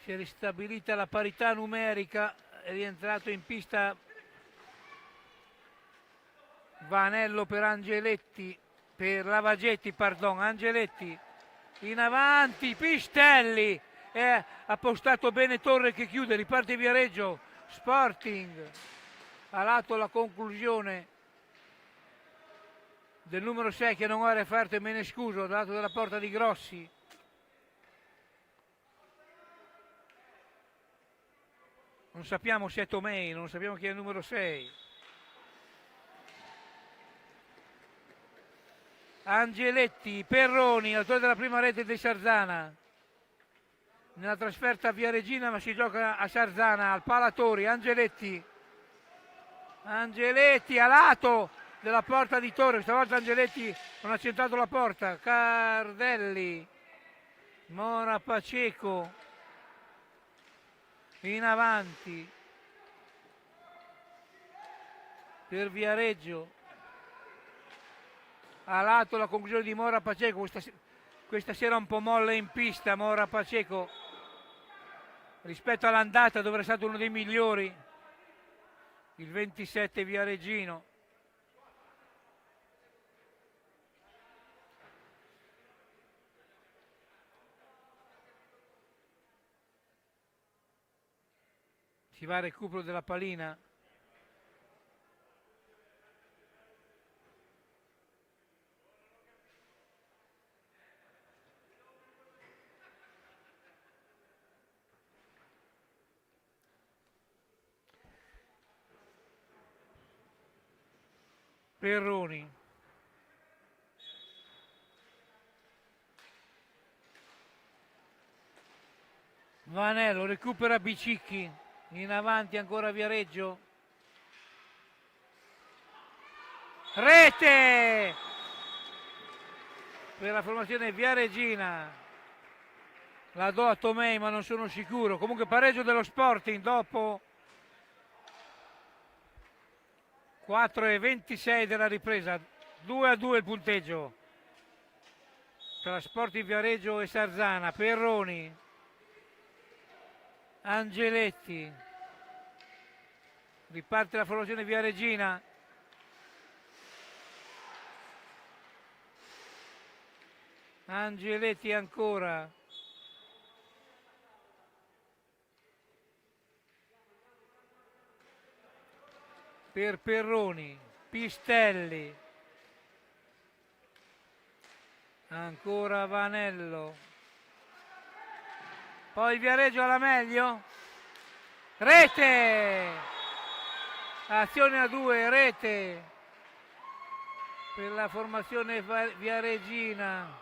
Si è ristabilita la parità numerica, è rientrato in pista Vanello per Angeletti, per Lavagetti, pardon, Angeletti in avanti, Pistelli, ha postato bene Torre che chiude, riparte Viareggio, Sporting, a lato la conclusione del numero 6 che non ha referto e me ne scuso, dal lato della porta di Grossi. Non sappiamo se è Tomei, non sappiamo chi è il numero 6. Angeletti, Perroni, autore della prima rete di Sarzana. Nella trasferta a Via Regina, ma si gioca a Sarzana, al Palatori. Angeletti a lato della porta di Torre, stavolta Angeletti non ha centrato la porta. Cardelli, Mora Paceco in avanti per Viareggio, a lato la conclusione di Mora Paceco, questa sera un po' molle in pista Mora Paceco rispetto all'andata dove è stato uno dei migliori, il 27 viareggino. Si va al recupero della pallina. Perroni. Vanello recupera Bicicchi, in avanti ancora Viareggio. Rete per la formazione viareggina. La do a Tomei ma non sono sicuro. Comunque pareggio dello Sporting dopo 4:26 della ripresa, 2-2 il punteggio tra Sporting Viareggio e Sarzana. Perroni, Angeletti, riparte la formazione viareggina. Angeletti ancora, per Perroni, Pistelli, ancora Vanello, poi Viareggio alla meglio, rete, azione a 2, rete per la formazione viareggina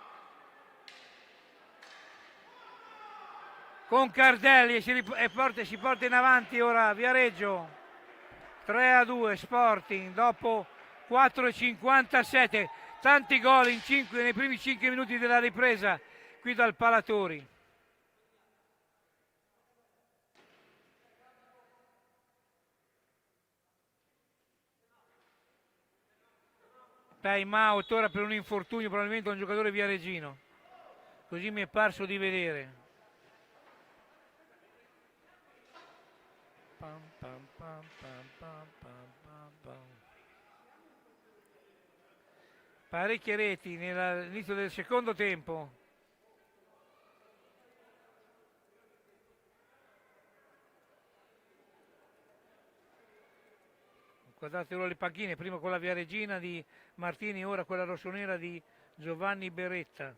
con Cardelli e si porta in avanti ora Viareggio. 3-2 Sporting dopo 4:57, tanti gol nei primi 5 minuti della ripresa qui dal Palatori. Time out ora per un infortunio probabilmente a un giocatore viareggino, così mi è parso di vedere. Parecchie reti all'inizio del secondo tempo. Guardate ora le panchine, prima quella Viareggina di Martini, ora quella rossonera di Giovanni Beretta.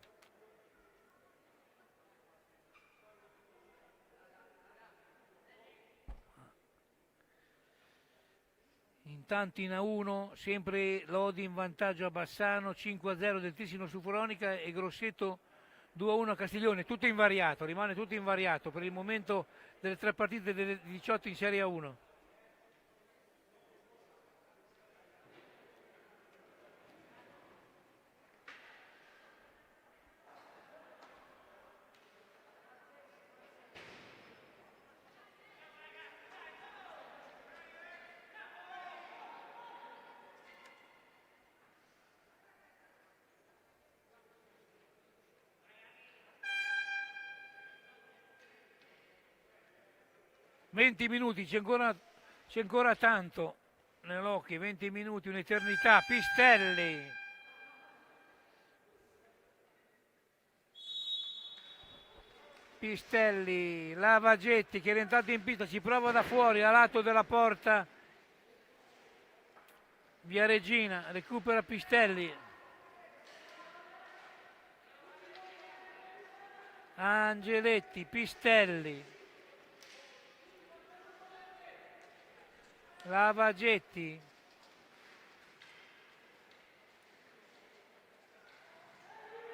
Intanto in A1 sempre Lodi in vantaggio a Bassano, 5-0 del Ticino su Furonica e Grosseto 2-1 a Castiglione, tutto invariato, rimane tutto invariato per il momento delle 3 partite delle 18 in Serie A1. «20 minuti, c'è ancora tanto nell'occhio, 20 minuti, un'eternità». Pistelli. Pistelli, Lavagetti che è rientrato in pista, ci prova da fuori, a lato della porta. Viareggina, recupera Pistelli. Angeletti, Pistelli. Lavagetti.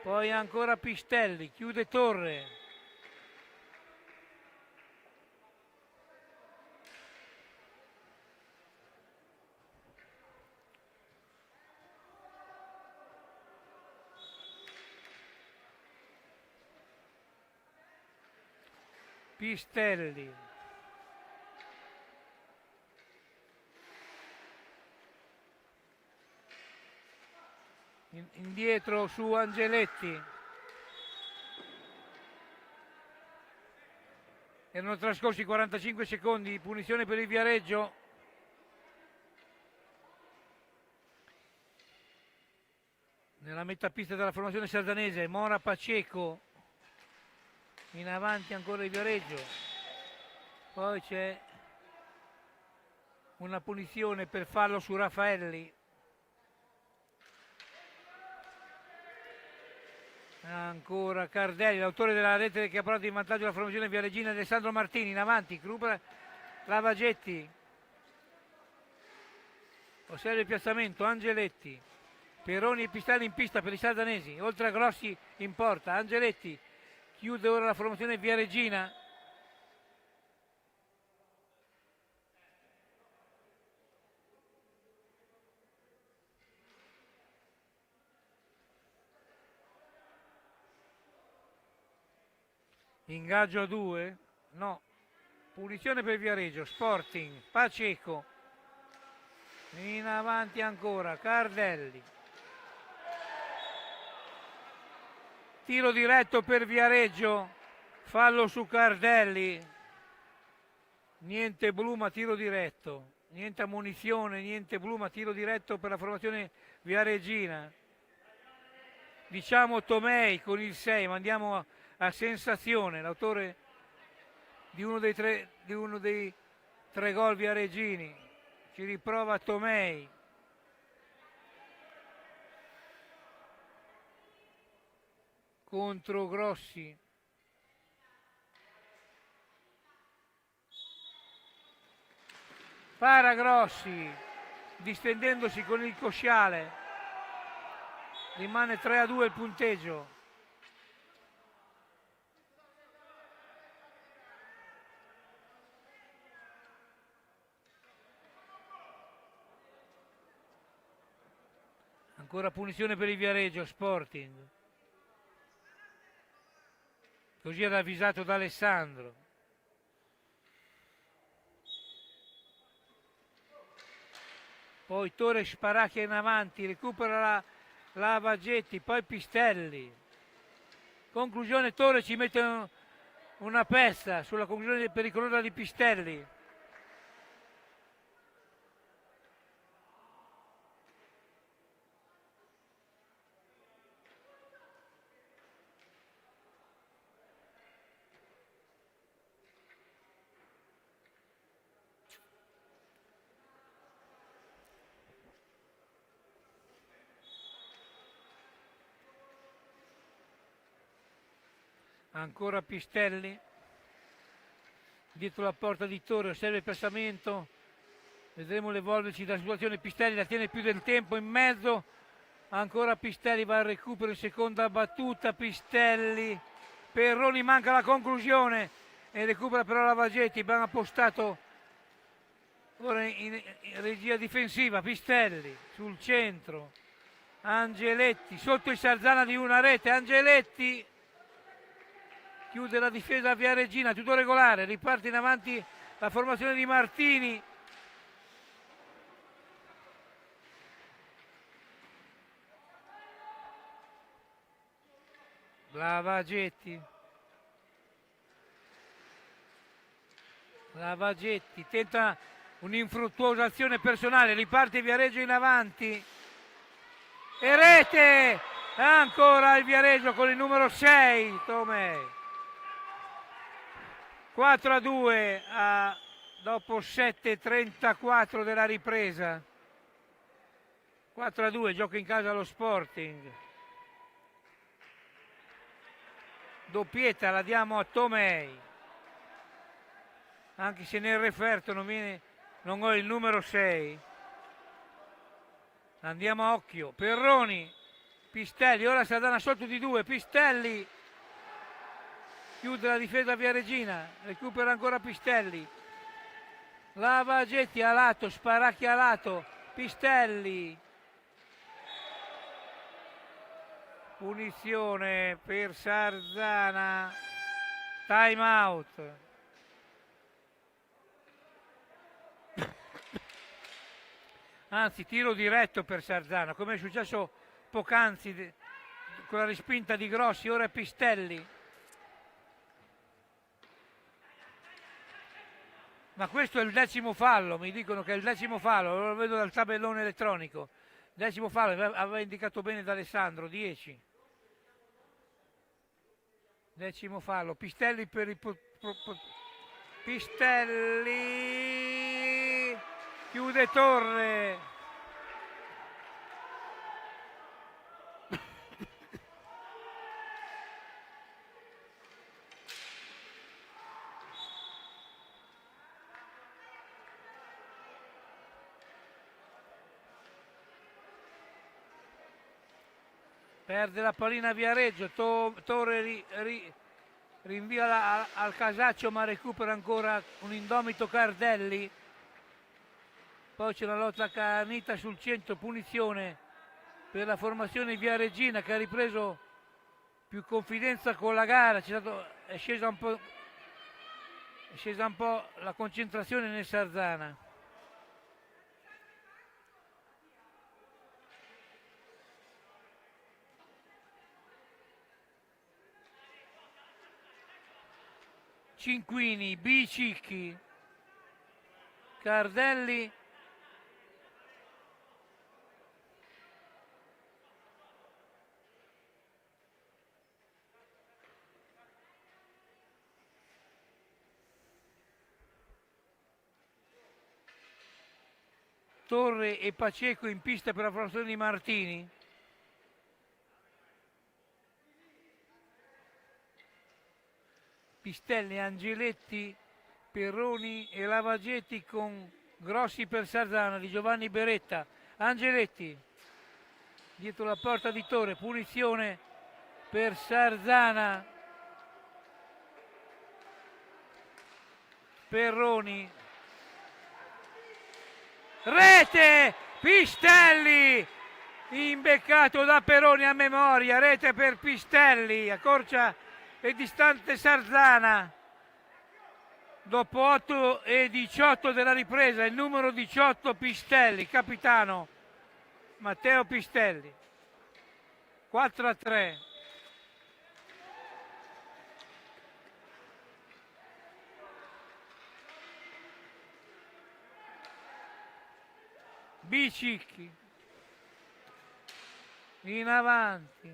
Poi ancora Pistelli, chiude Torre. Pistelli. Indietro su Angeletti. Erano trascorsi 45 secondi, punizione per il Viareggio. Nella metà pista della formazione sardanese, Mora Paceco. In avanti ancora il Viareggio. Poi c'è una punizione per fallo su Raffaelli. Ancora Cardelli, l'autore della rete che ha portato in vantaggio la formazione viareggina, Alessandro Martini. In avanti, recupera Lavagetti. Osserva il piazzamento, Angeletti. Peroni e Pistelli in pista per i sardanesi, oltre a Grossi in porta. Angeletti chiude ora la formazione viareggina. Ingaggio a 2? No. Punizione per Viareggio, Sporting, Paceco. In avanti ancora, Cardelli. Tiro diretto per Viareggio, fallo su Cardelli. Niente blu ma tiro diretto. Niente ammonizione, niente blu ma tiro diretto per la formazione viareggina. Diciamo Tomei con il 6, ma andiamo a sensazione, l'autore di uno dei tre gol viareggini. Ci riprova Tomei. Contro Grossi. Para Grossi, distendendosi con il cosciale. Rimane 3-2 il punteggio. Ancora punizione per il Viareggio, Sporting. Così era avvisato da Alessandro. Poi Torre sparacchia in avanti, recupera la Vagetti, poi Pistelli. Conclusione, Torre ci mette una pezza sulla conclusione pericolosa di Pistelli. ancora Pistelli, dietro la porta di Torre, osserva il passamento, vedremo l'evolversi della situazione. Pistelli la tiene più del tempo in mezzo, ancora Pistelli, va al recupero in seconda battuta, Pistelli, Perroni, manca la conclusione e recupera però Lavagetti, ben appostato ora in regia difensiva. Pistelli sul centro, Angeletti sotto il Sarzana di una rete, Angeletti chiude la difesa a Viareggina, tutto regolare, riparte in avanti la formazione di Martini. Lavagetti tenta un'infruttuosa azione personale, riparte Viareggio in avanti e rete ancora il Viareggio con il numero 6 Tomei. 4-2 dopo 7:34 della ripresa. 4-2, gioca in casa lo Sporting. Doppietta la diamo a Tomei, anche se nel referto non ho il numero 6. Andiamo a occhio, Perroni, Pistelli, ora Sardana sotto di 2, Pistelli chiude la difesa Viareggina, recupera ancora Pistelli, Lavagetti a lato, Sparacchi a lato, Pistelli, punizione per Sarzana, time out. Anzi, tiro diretto per Sarzana, come è successo poc'anzi con la respinta di Grossi. Ora è Pistelli, ma questo è il 10° fallo, mi dicono che è il 10° fallo, lo vedo dal tabellone elettronico. 10° fallo, aveva indicato bene D'Alessandro, 10. 10° fallo, Pistelli per il Pistelli chiude Torre. Perde la pallina Viareggio, Torre rinvia al Casaccio, ma recupera ancora un indomito Cardelli. Poi c'è la lotta accanita sul centro, punizione per la formazione Viareggina che ha ripreso più confidenza con la gara. È scesa un po' la concentrazione nel Sarzana. Cinquini, Bicicchi, Cardelli, Torre e Paceco in pista per la formazione di Martini. Pistelli, Angeletti, Perroni e Lavagetti con Grossi per Sarzana di Giovanni Beretta. Angeletti dietro la porta di Torre, punizione per Sarzana. Perroni, rete, Pistelli imbeccato da Perroni a memoria, rete per Pistelli, accorcia e distante Sarzana dopo 8:18 della ripresa. Il numero 18 Pistelli, capitano Matteo Pistelli. 4-3. Bicicchi in avanti,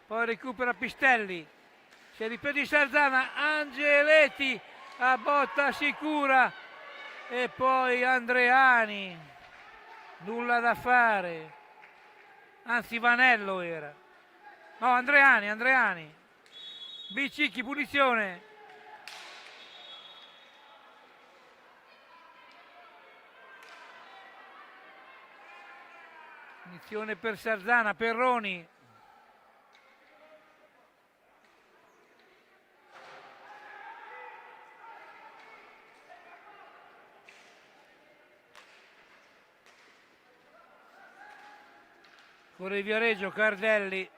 poi recupera Pistelli, si riprende di Sarzana, Angeletti a botta sicura e poi Andreani, nulla da fare, anzi Vanello era, No, Andreani. Bicicchi, punizione. Punizione per Sarzana, Perroni. Corre Viareggio, Cardelli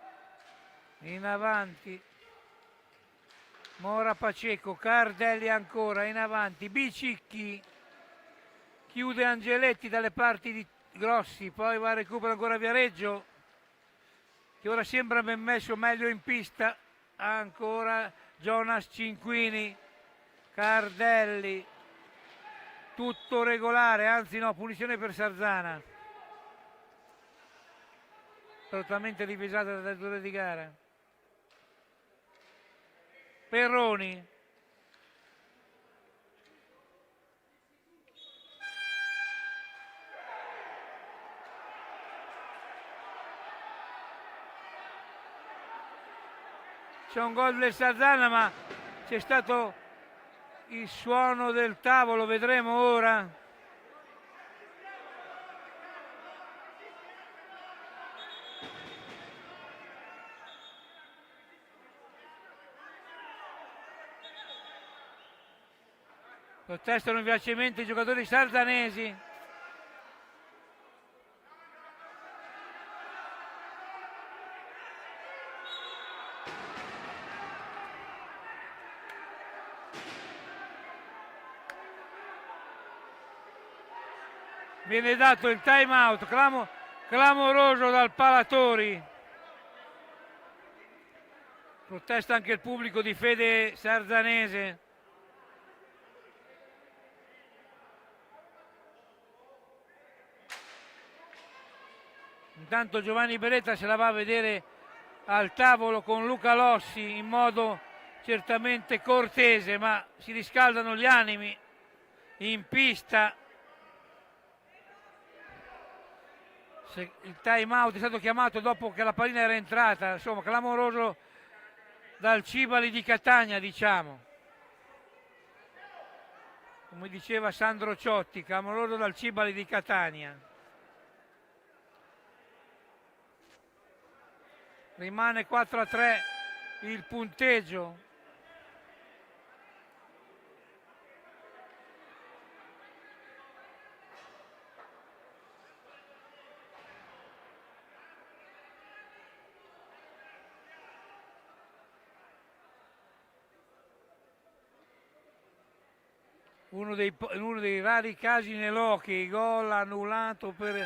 in avanti, Mora Paceco, Cardelli ancora in avanti, Bicicchi, chiude Angeletti dalle parti di Grossi, poi va a recupero ancora Viareggio che ora sembra ben messo meglio in pista, ancora Jonas Cinquini, Cardelli, tutto regolare, anzi no, punizione per Sarzana, totalmente rivisata dal direttore di gara. Perroni, c'è un gol del Sarzana, ma c'è stato il suono del tavolo, vedremo ora. Protestano vivacemente i giocatori sarzanesi. Viene dato il time out clamoroso dal Palatori. Protesta anche il pubblico di fede sarzanese. Intanto Giovanni Beretta se la va a vedere al tavolo con Luca Lossi in modo certamente cortese, ma si riscaldano gli animi in pista. Il time out è stato chiamato dopo che la pallina era entrata, insomma clamoroso dal Cibali di Catania, diciamo, come diceva Sandro Ciotti, clamoroso dal Cibali di Catania. Rimane 4-3 il punteggio. Uno dei rari casi nell'hockey, gol annullato per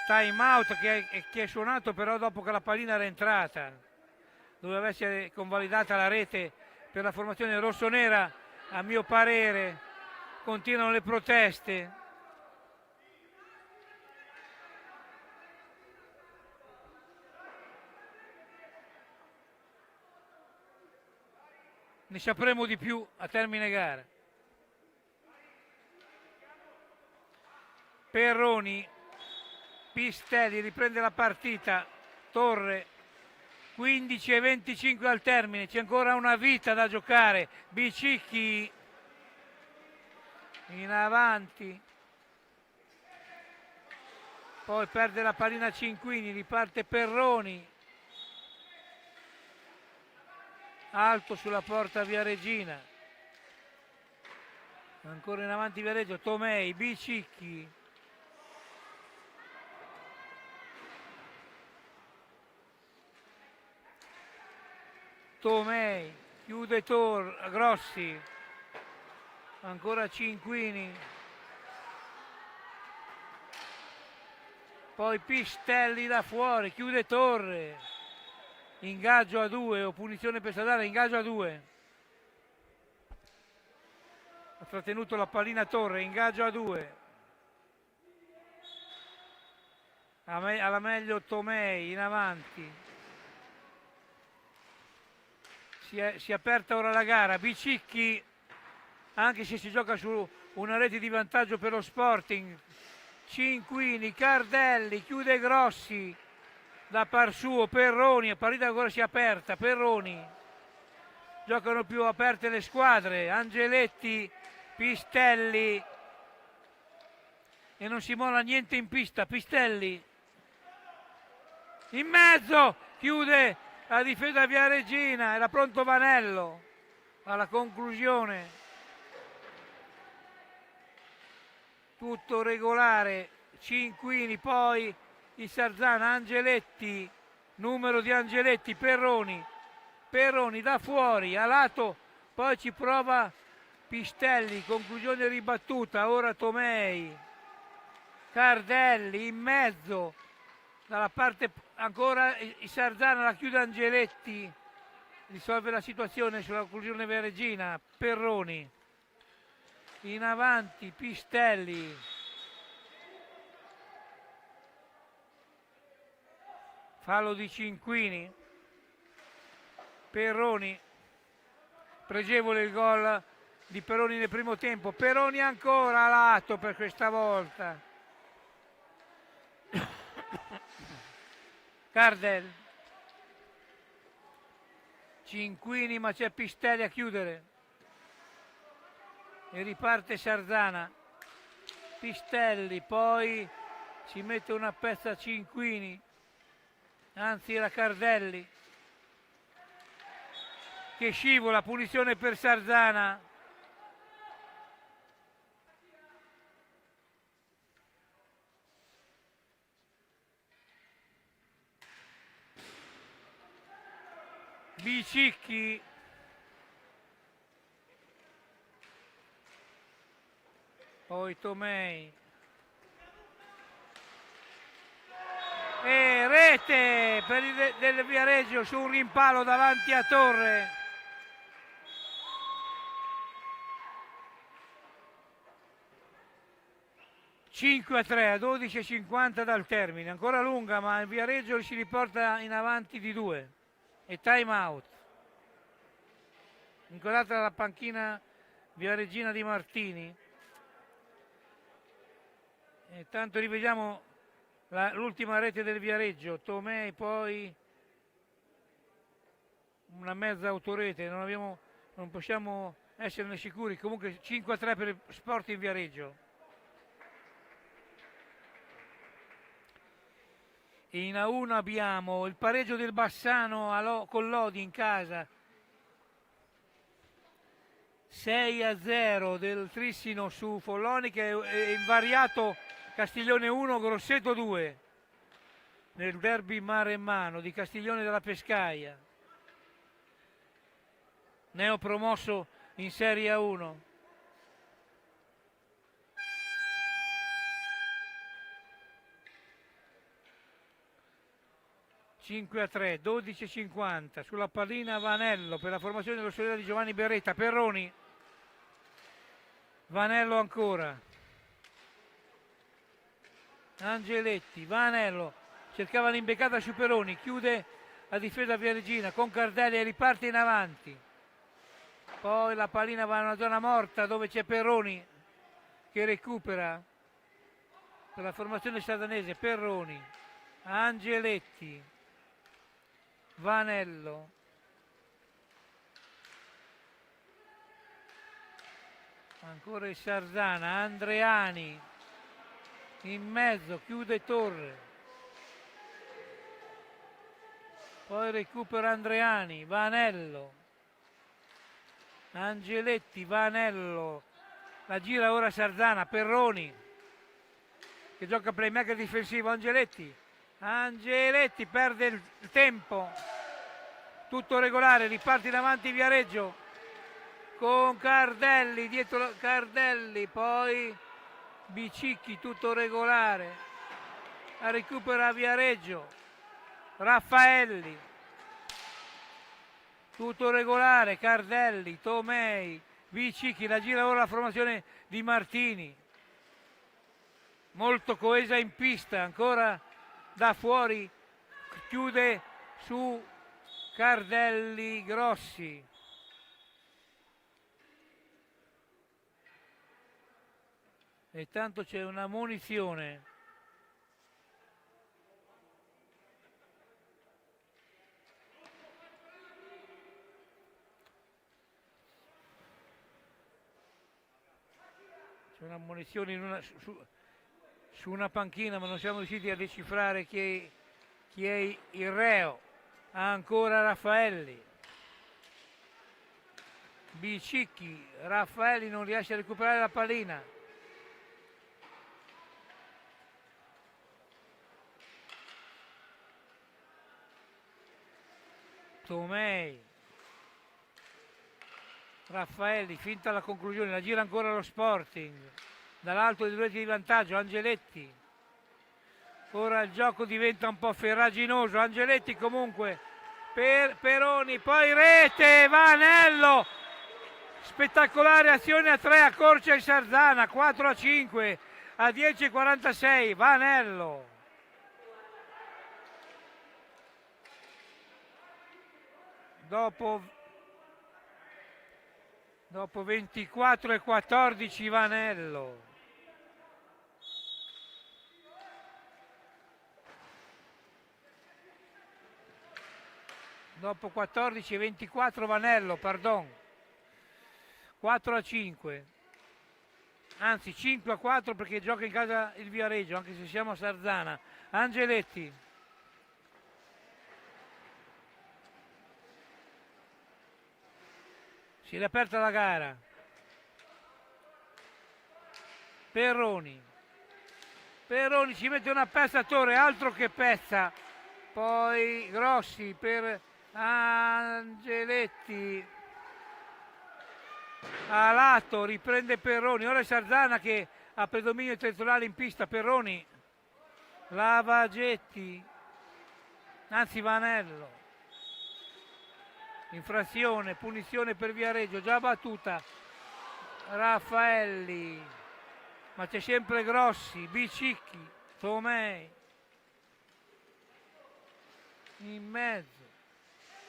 time out che è suonato però dopo che la pallina era entrata. Doveva essere convalidata la rete per la formazione rossonera, a mio parere. Continuano le proteste. Ne sapremo di più a termine gara. Perroni, Pistelli riprende la partita, Torre, 15-25 al termine, c'è ancora una vita da giocare, Bicicchi in avanti, poi perde la pallina Cinquini, riparte Perroni, alto sulla porta Viareggina, ancora in avanti Viareggio, Tomei, Bicicchi, Tomei, chiude Grossi, ancora Cinquini, poi Pistelli da fuori, chiude Torre, ingaggio a 2 o punizione per Sadara, ingaggio a 2, ha trattenuto la pallina Torre, ingaggio a 2, alla meglio Tomei in avanti. Si è aperta ora la gara, Bicicchi, anche se si gioca su una rete di vantaggio per lo Sporting, Cinquini, Cardelli, chiude Grossi, da par suo Perroni, la partita ancora si è aperta, Perroni, giocano più aperte le squadre, Angeletti, Pistelli, e non si molla niente in pista, Pistelli in mezzo, chiude la difesa Viareggina, era pronto Vanello alla conclusione, tutto regolare, Cinquini, poi il Sarzana, Angeletti, numero di Angeletti, Perroni da fuori, a lato, poi ci prova Pistelli, conclusione ribattuta, ora Tomei, Cardelli in mezzo, dalla parte ancora il Sarzana, la chiude Angeletti, risolve la situazione sulla conclusione Viareggina, Perroni, in avanti Pistelli, fallo di Cinquini, Perroni, pregevole il gol di Perroni nel primo tempo, Perroni ancora a lato per questa volta, Cardel, Cinquini, ma c'è Pistelli a chiudere e riparte Sarzana, Pistelli, poi ci mette una pezza Cinquini, anzi era Cardelli che scivola, punizione per Sarzana. Bicicchi, poi Tomei e rete per il del Viareggio su un rimpallo davanti a Torre. (5-3) a 12:50 dal termine, ancora lunga, ma il Viareggio si riporta in avanti di 2 e time out. Incolata dalla panchina Viareggina di Martini. E tanto rivediamo l'ultima rete del Viareggio, Tomei, poi una mezza autorete, non possiamo esserne sicuri, comunque 5-3 per il Sporting Viareggio. In A1 abbiamo il pareggio del Bassano con Lodi in casa, 6-0 del Trissino su Follonica e invariato Castiglione 1, Grosseto 2 nel derby mare e mano di Castiglione della Pescaia, neopromosso in Serie A1. (5-3), 12:50 sulla pallina Vanello per la formazione dello storiere di Giovanni Beretta, Perroni, Vanello ancora, Angeletti, Vanello cercava l'imbeccata su Perroni, chiude la difesa Viareggina con Cardelli e riparte in avanti, poi la pallina va in una zona morta dove c'è Perroni che recupera per la formazione sardanese, Perroni, Angeletti, Vanello, ancora il Sarzana, Andreani in mezzo, chiude Torre, poi recupera Andreani, Vanello, Angeletti, Vanello, la gira ora Sarzana, Perroni che gioca playmaker difensivo, Angeletti perde il tempo, tutto regolare, riparte in avanti Viareggio con Cardelli, dietro Cardelli, poi Bicicchi, tutto regolare, la recupera Viareggio, Raffaelli, tutto regolare, Cardelli, Tomei, Bicicchi, la gira ora la formazione di Martini, molto coesa in pista, ancora da fuori, chiude su Cardelli, Grossi, e tanto c'è una munizione C'è un'ammonizione su una panchina, ma non siamo riusciti a decifrare chi è il reo. Ancora Raffaelli. Bicicchi, Raffaelli non riesce a recuperare la pallina. Tomei. Raffaelli, finta la conclusione, la gira ancora lo Sporting. Dall'alto dei due di vantaggio, Angeletti. Ora il gioco diventa un po' ferraginoso. Angeletti comunque per Peroni, poi rete, Vanello. Spettacolare azione a 3, accorcia il Sarzana, 4-5 a 10:46, Vanello. Dopo 24-14 Vanello. Dopo 14-24 Vanello, pardon. 4-5. Anzi 5-4 perché gioca in casa il Viareggio, anche se siamo a Sarzana. Angeletti. Si è aperta la gara. Peroni ci mette una pezza a Torre, altro che pezza. Poi Grossi per Angeletti. A lato riprende Peroni. Ora è Sarzana che ha predominio territoriale in pista. Peroni. Lavagetti. Anzi Vanello. Infrazione, punizione per Viareggio, già battuta. Raffaelli, ma c'è sempre Grossi, Bicicchi, Tomei. In mezzo,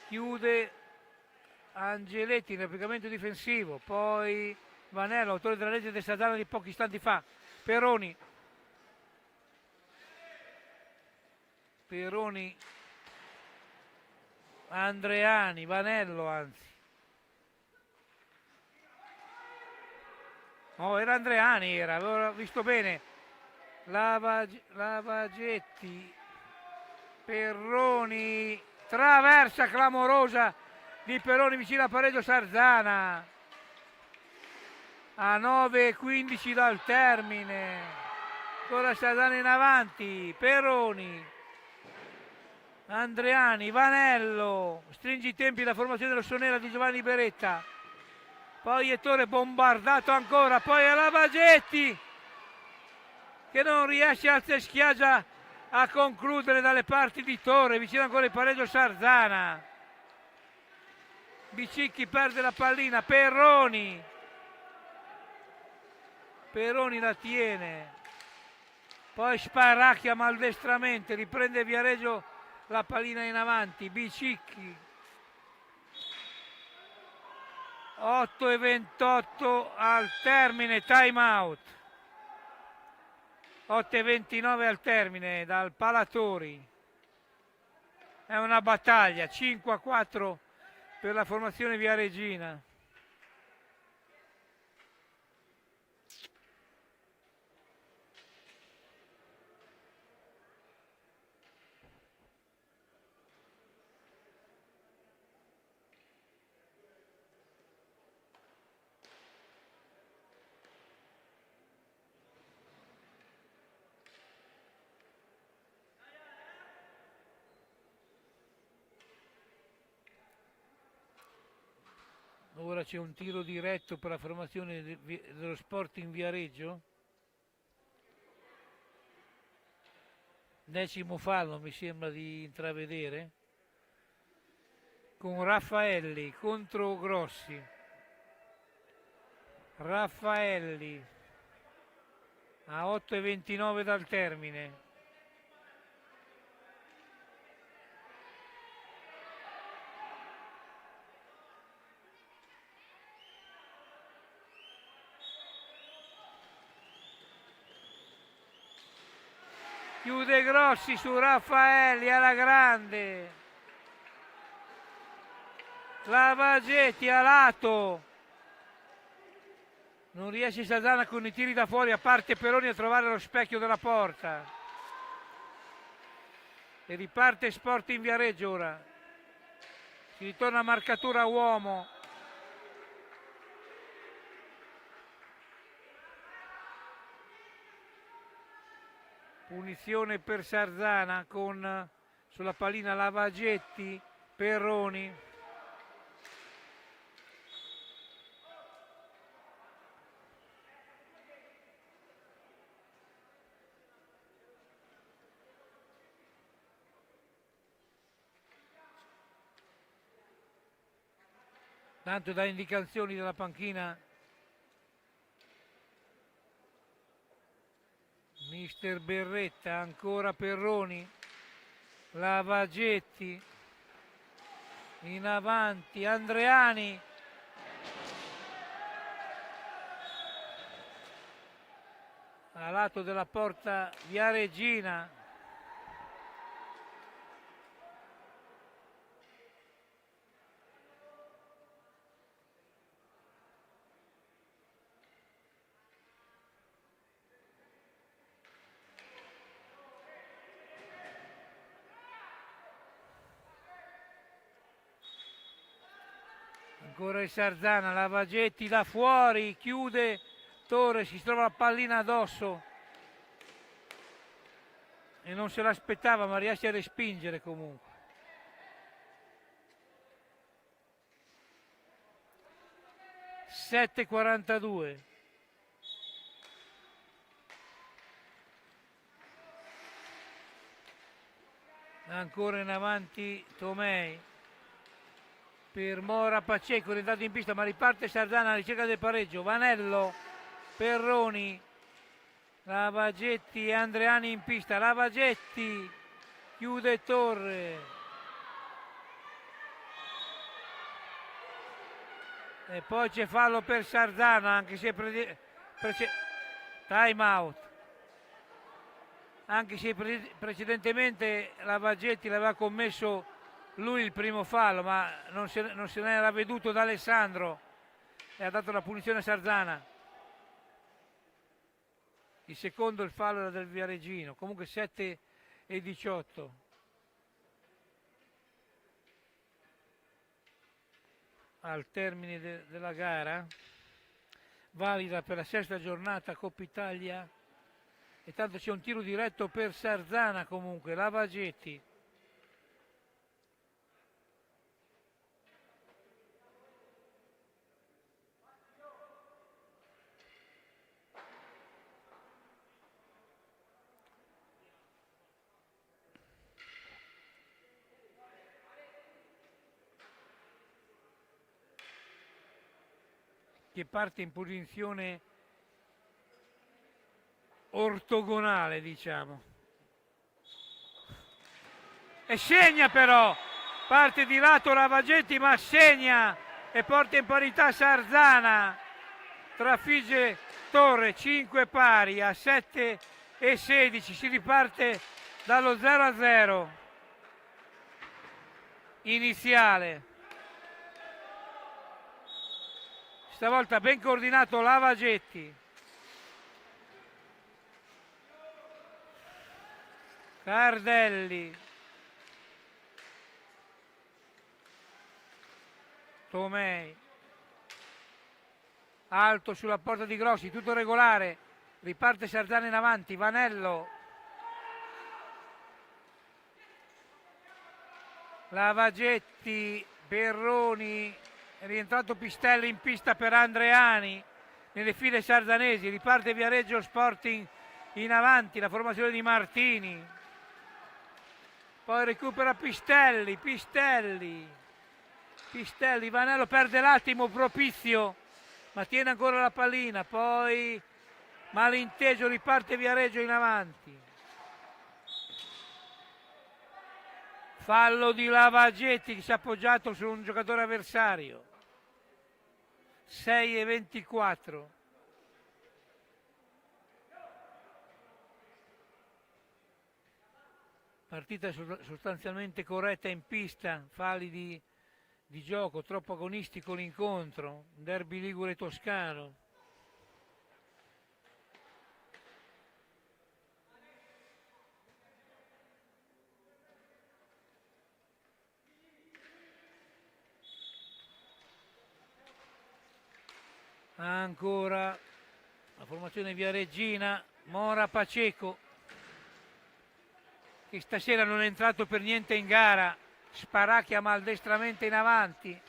chiude Angeletti in replicamento difensivo, poi Vanello, autore della legge del Sarzana di pochi istanti fa. Peroni. Andreani, Vanello anzi. Oh, era Andreani, avevo visto bene. Lavagetti, Peroni, traversa clamorosa di Peroni vicino a pareggio Sarzana. A 9:15 dal termine. Ancora Sarzana in avanti, Peroni. Andreani, Vanello, stringe i tempi la formazione rossonera di Giovanni Beretta, poi Ettore bombardato ancora, poi a Lavagetti che non riesce a schiaggia a concludere dalle parti di Torre, vicino ancora il pareggio Sarzana. Bicicchi perde la pallina, Peroni la tiene, poi Sparacchia maldestramente, riprende Viareggio la pallina in avanti, Bicicchi. 8:28 al termine, time out. 8:29 al termine dal Palatori. È una battaglia, 5-4 per la formazione viareggina. Ora c'è un tiro diretto per la formazione dello Sporting Viareggio. 10° fallo mi sembra di intravedere. Con Raffaelli contro Grossi. Raffaelli a 8:29 dal termine. Chiude Grossi su Raffaelli alla grande. Lavagetti a lato. Non riesce Sardana con i tiri da fuori, a parte Peroni a trovare lo specchio della porta. E riparte Sporting Viareggio ora. Si ritorna a marcatura uomo. Punizione per Sardana con sulla pallina Lavagetti, Peroni. Tanto da indicazioni dalla panchina mister Berretta, ancora Perroni, Lavagetti, in avanti Andreani, a lato della porta Viareggina. Ancora il Sardana, Lavagetti da fuori, chiude Torre, si trova la pallina addosso e non se l'aspettava, ma riesce a respingere comunque. (7:42). Ancora in avanti Tomei per Mora Paceco, rientrato in pista, ma riparte Sardana alla ricerca del pareggio. Vanello, Perroni, Lavagetti e Andreani in pista. Lavagetti chiude Torre e poi c'è fallo per Sardana, anche se time out, anche se precedentemente Lavagetti l'aveva commesso lui il primo fallo, ma non se ne era veduto da Alessandro e ha dato la punizione a Sardana. Il secondo il fallo era del Viareggino. Comunque 7:18. Al termine della gara, valida per la sesta giornata Coppa Italia, e tanto c'è un tiro diretto per Sardana comunque. Lavagetti, che parte in posizione ortogonale, diciamo, e segna, però parte di lato Lavagetti, ma segna e porta in parità Sardana, trafigge Torre. 5 pari a 7:16. Si riparte dallo 0-0 iniziale. Stavolta ben coordinato Lavagetti, Cardelli, Tomei, alto sulla porta di Grossi, tutto regolare. Riparte Sardana in avanti, Vanello, Lavagetti, Perroni, è rientrato Pistelli in pista per Andreani nelle file sardanesi. Riparte Viareggio Sporting in avanti, la formazione di Martini, poi recupera Pistelli, Vanello perde l'attimo propizio, ma tiene ancora la pallina, poi malinteso, riparte Viareggio in avanti. Fallo di Lavagetti che si è appoggiato su un giocatore avversario. 6:24. Partita sostanzialmente corretta in pista, falli di gioco, troppo agonistico l'incontro, derby ligure toscano. Ancora la formazione viareggina, Mora Paceco, che stasera non è entrato per niente in gara, sparacchia maldestramente in avanti.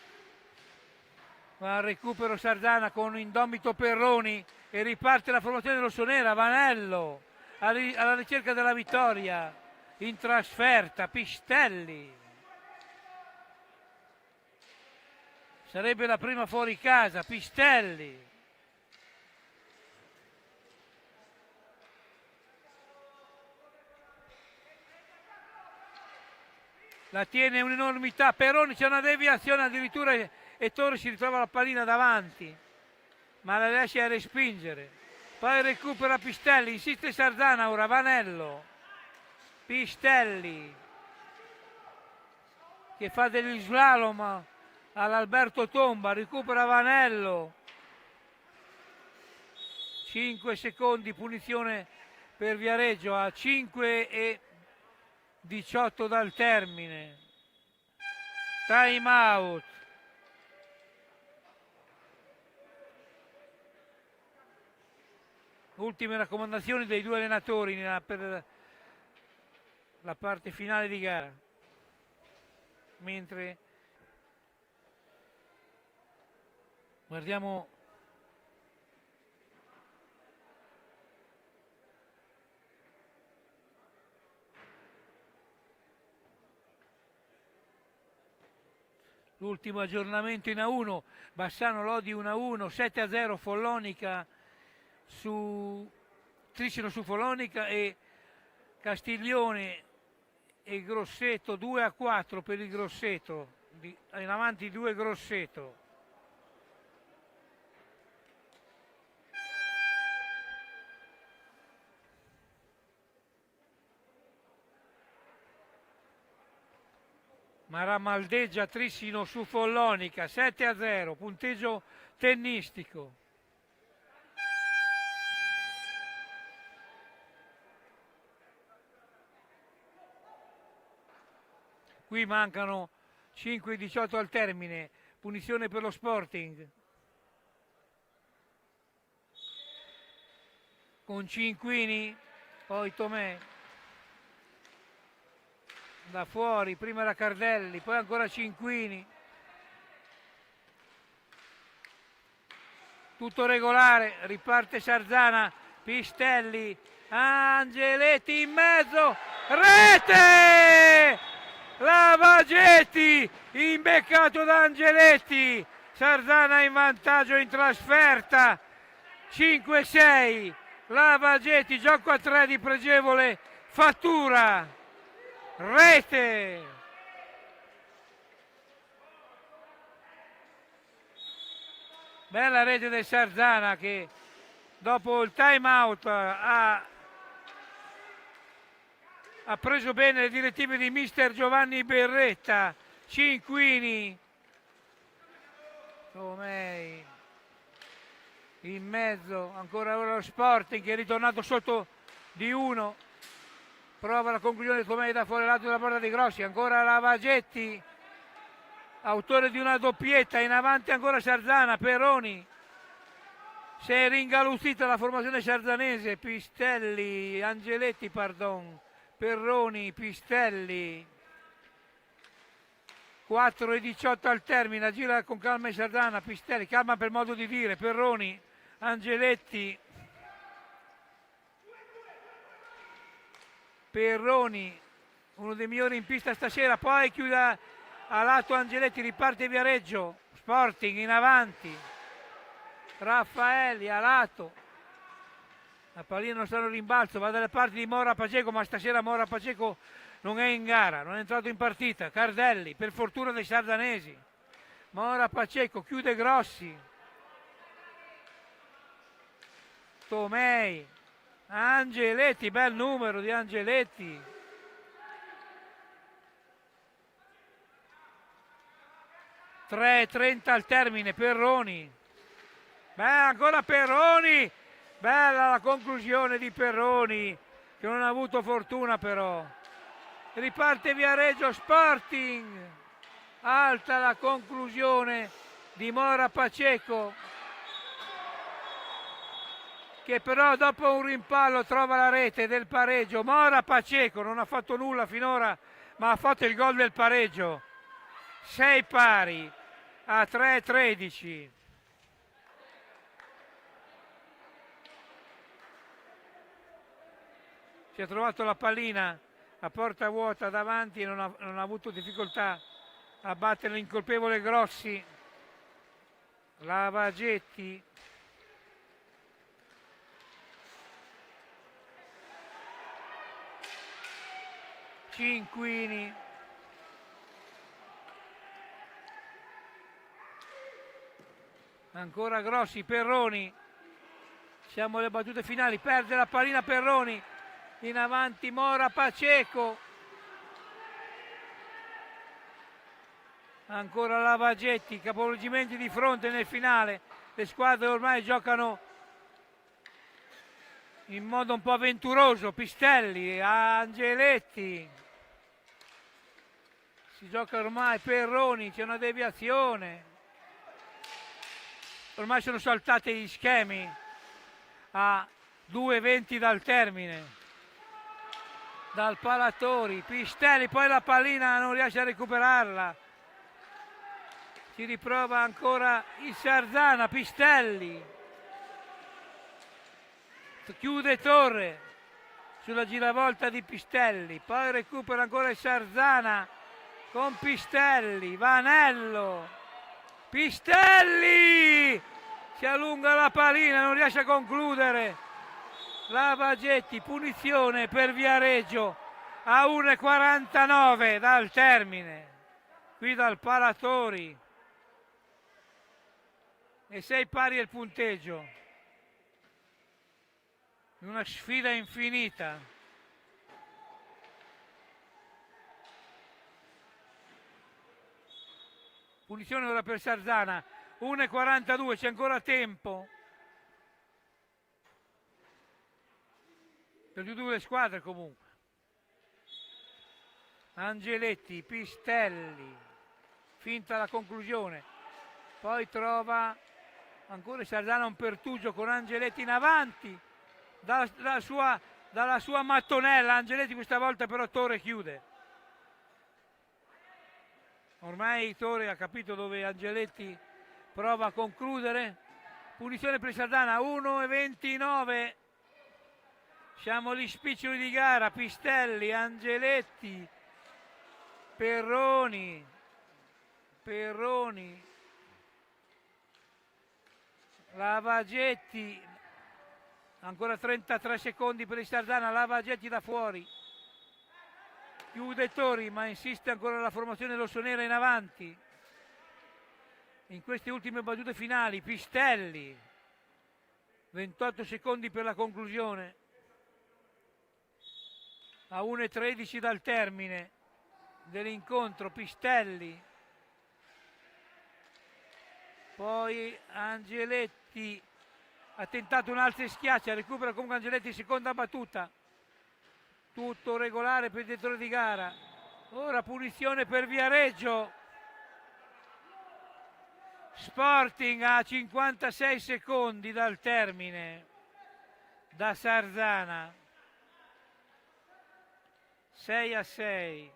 Va al recupero Sarzana con indomito Perroni e riparte la formazione rossonera. Vanello alla ricerca della vittoria in trasferta. Pistelli sarebbe la prima fuori casa. Pistelli la tiene un'enormità. Perroni, c'è una deviazione addirittura e Torre si ritrova la pallina davanti, ma la riesce a respingere. Poi recupera Pistelli, insiste Sarzana ora. Vanello, Pistelli che fa degli slalom all'Alberto Tomba, recupera Vanello, 5 secondi, punizione per Viareggio a 5:18 dal termine. Time out. Ultime raccomandazioni dei due allenatori per la parte finale di gara. Mentre guardiamo l'ultimo aggiornamento in A1, Bassano Lodi 1-1, 7-0 Follonica su Tricino su Follonica e Castiglione e Grosseto 2-4 per il Grosseto, in avanti 2 Grosseto. Maramaldeggia Trissino su Follonica 7-0, punteggio tennistico. Qui mancano 5:18 al termine, punizione per lo Sporting. Con Cinquini, poi Tomè. Da fuori, prima era Cardelli, poi ancora Cinquini. Tutto regolare, riparte Sarzana, Pistelli, Angeletti in mezzo, rete! Lavagetti, imbeccato da Angeletti, Sarzana in vantaggio in trasferta, 5-6, Lavagetti, gioco a 3 di pregevole fattura, rete! Bella rete del Sarzana che dopo il time out ha preso bene le direttive di mister Giovanni Berretta. Cinquini, Tomei in mezzo, ancora ora lo Sporting che è ritornato sotto di 1, prova la conclusione di Tomei da fuori lato della porta di Grossi, ancora Lavagetti, autore di una doppietta, in avanti ancora Sarzana. Perroni, si è ringaluzzita la formazione sarzanese, Pistelli, Angeletti pardon, Perroni, Pistelli, 4:18 al termine, gira con calma in Sarzana, Pistelli, calma per modo di dire, Perroni, Angeletti, Perroni, uno dei migliori in pista stasera, poi chiude a lato Angeletti, riparte Viareggio, Sporting in avanti, Raffaelli a lato. La pallina non sta in rimbalzo, va dalle parti di Mora Paceco, ma stasera Mora Paceco non è in gara, non è entrato in partita. Cardelli, per fortuna dei sardanesi. Mora Paceco, chiude Grossi. Tomei, Angeletti, bel numero di Angeletti. (3:30 al termine, Perroni. Beh, ancora Perroni! Bella la conclusione di Perroni, che non ha avuto fortuna però. Riparte Viareggio, Sporting. Alta la conclusione di Mora Paceco. che però dopo un rimpallo trova la rete del pareggio. Mora Pacheco non ha fatto nulla finora, ma ha fatto il gol del pareggio. 6 pari a 3-13. Si è trovato la pallina a porta vuota davanti e non ha avuto difficoltà a battere l'incolpevole Grossi. Lavagetti. Cinquini. Ancora Grossi, Perroni. Siamo alle battute finali, perde la pallina Perroni. In avanti Mora Pacheco. Ancora Lavagetti, capovolgimenti di fronte nel finale. Le squadre ormai giocano in modo un po' avventuroso. Pistelli, Angeletti. Si gioca ormai Perroni, c'è una deviazione. Ormai sono saltati gli schemi a 2:20 dal termine. Dal Palatori, Pistelli, poi la pallina non riesce a recuperarla. Si riprova ancora il Sarzana, Pistelli. Chiude Torre sulla giravolta di Pistelli, poi recupera ancora il Sarzana con Pistelli, Vanello, Pistelli! Si allunga la pallina, non riesce a concludere. Lavagetti, punizione per Viareggio a 1:49 dal termine, qui dal Palatori. E 6 pari il punteggio. Una sfida infinita. Punizione ora per Sarzana, 1:42, c'è ancora tempo per le due squadre comunque. Angeletti, Pistelli, finta la conclusione, poi trova ancora Sarzana un pertugio con Angeletti in avanti dalla sua mattonella. Angeletti questa volta però Torre chiude. Ormai Torre ha capito dove Angeletti prova a concludere. Punizione per Sarzana, 1:29. Siamo agli spiccioli di gara. Pistelli, Angeletti, Perroni, Lavagetti, ancora 33 secondi per il Sarzana. Lavagetti da fuori, chiude Tori, ma insiste ancora la formazione rossonera in avanti in queste ultime battute finali. Pistelli, 28 secondi per la conclusione, a 1:13 dal termine dell'incontro. Pistelli, poi Angeletti ha tentato un alzo e schiaccia, recupera comunque Angeletti, seconda battuta, tutto regolare per il direttore di gara. Ora punizione per Viareggio. Sporting a 56 secondi dal termine da Sarzana, 6-6.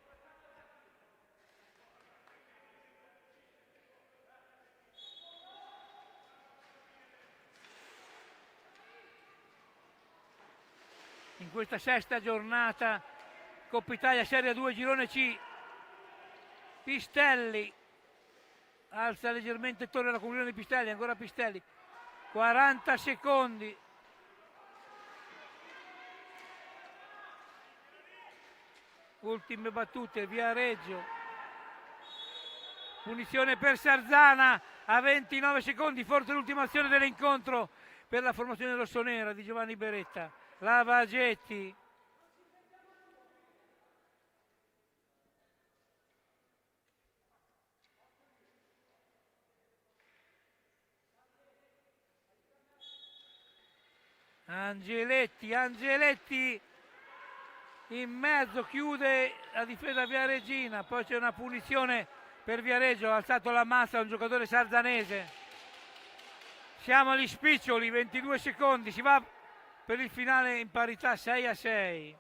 In questa sesta giornata Coppa Italia Serie 2 Girone C. Pistelli alza leggermente Torre alla conclusione di Pistelli, ancora Pistelli, 40 secondi. Ultime battute, Viareggio. Punizione per Sarzana a 29 secondi, forse l'ultima azione dell'incontro per la formazione rossonera di Giovanni Beretta. Lavagetti. Angeletti in mezzo, chiude la difesa viareggina, poi c'è una punizione per Viareggio, ha alzato la massa un giocatore sarzanese. Siamo agli spiccioli, 22 secondi, si va per il finale in parità 6-6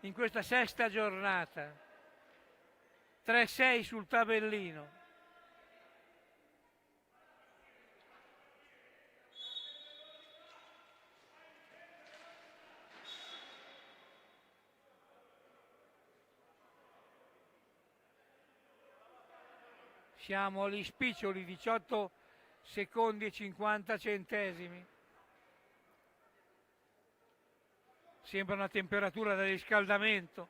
in questa sesta giornata. 3-6 sul tabellino. Siamo agli spiccioli, 18 secondi e 50 centesimi. Sembra una temperatura da riscaldamento.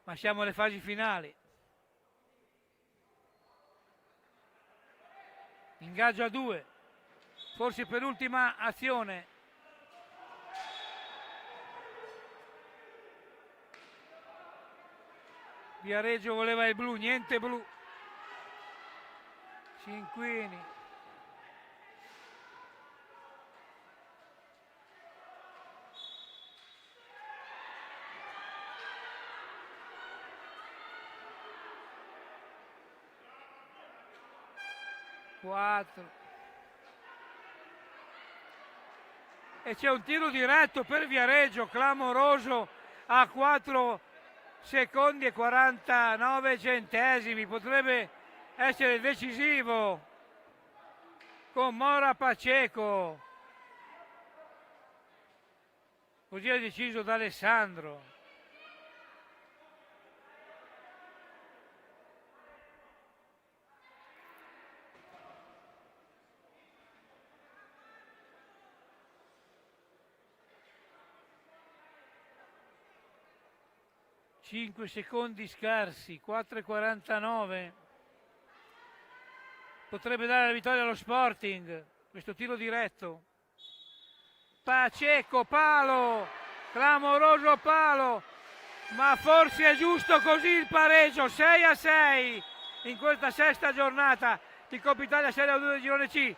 Ma siamo alle fasi finali. Ingaggio a 2, forse per l'ultima azione. Viareggio voleva il blu, niente blu. Cinquini. Quattro. E c'è un tiro diretto per Viareggio, clamoroso, a 4 secondi e 49 centesimi. Potrebbe essere decisivo con Mora Pacheco. Così ha deciso D'Alessandro. Cinque secondi scarsi, 4,49. Potrebbe dare la vittoria allo Sporting, questo tiro diretto. Pacheco, palo, clamoroso palo, ma forse è giusto così il pareggio, 6-6 in questa sesta giornata di Coppa Italia Serie A2 del Girone C.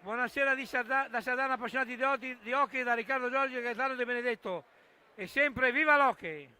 Buonasera da Sardana, appassionati di hockey, da Riccardo Giorgi e Gaetano De Benedetto. E sempre viva l'hockey!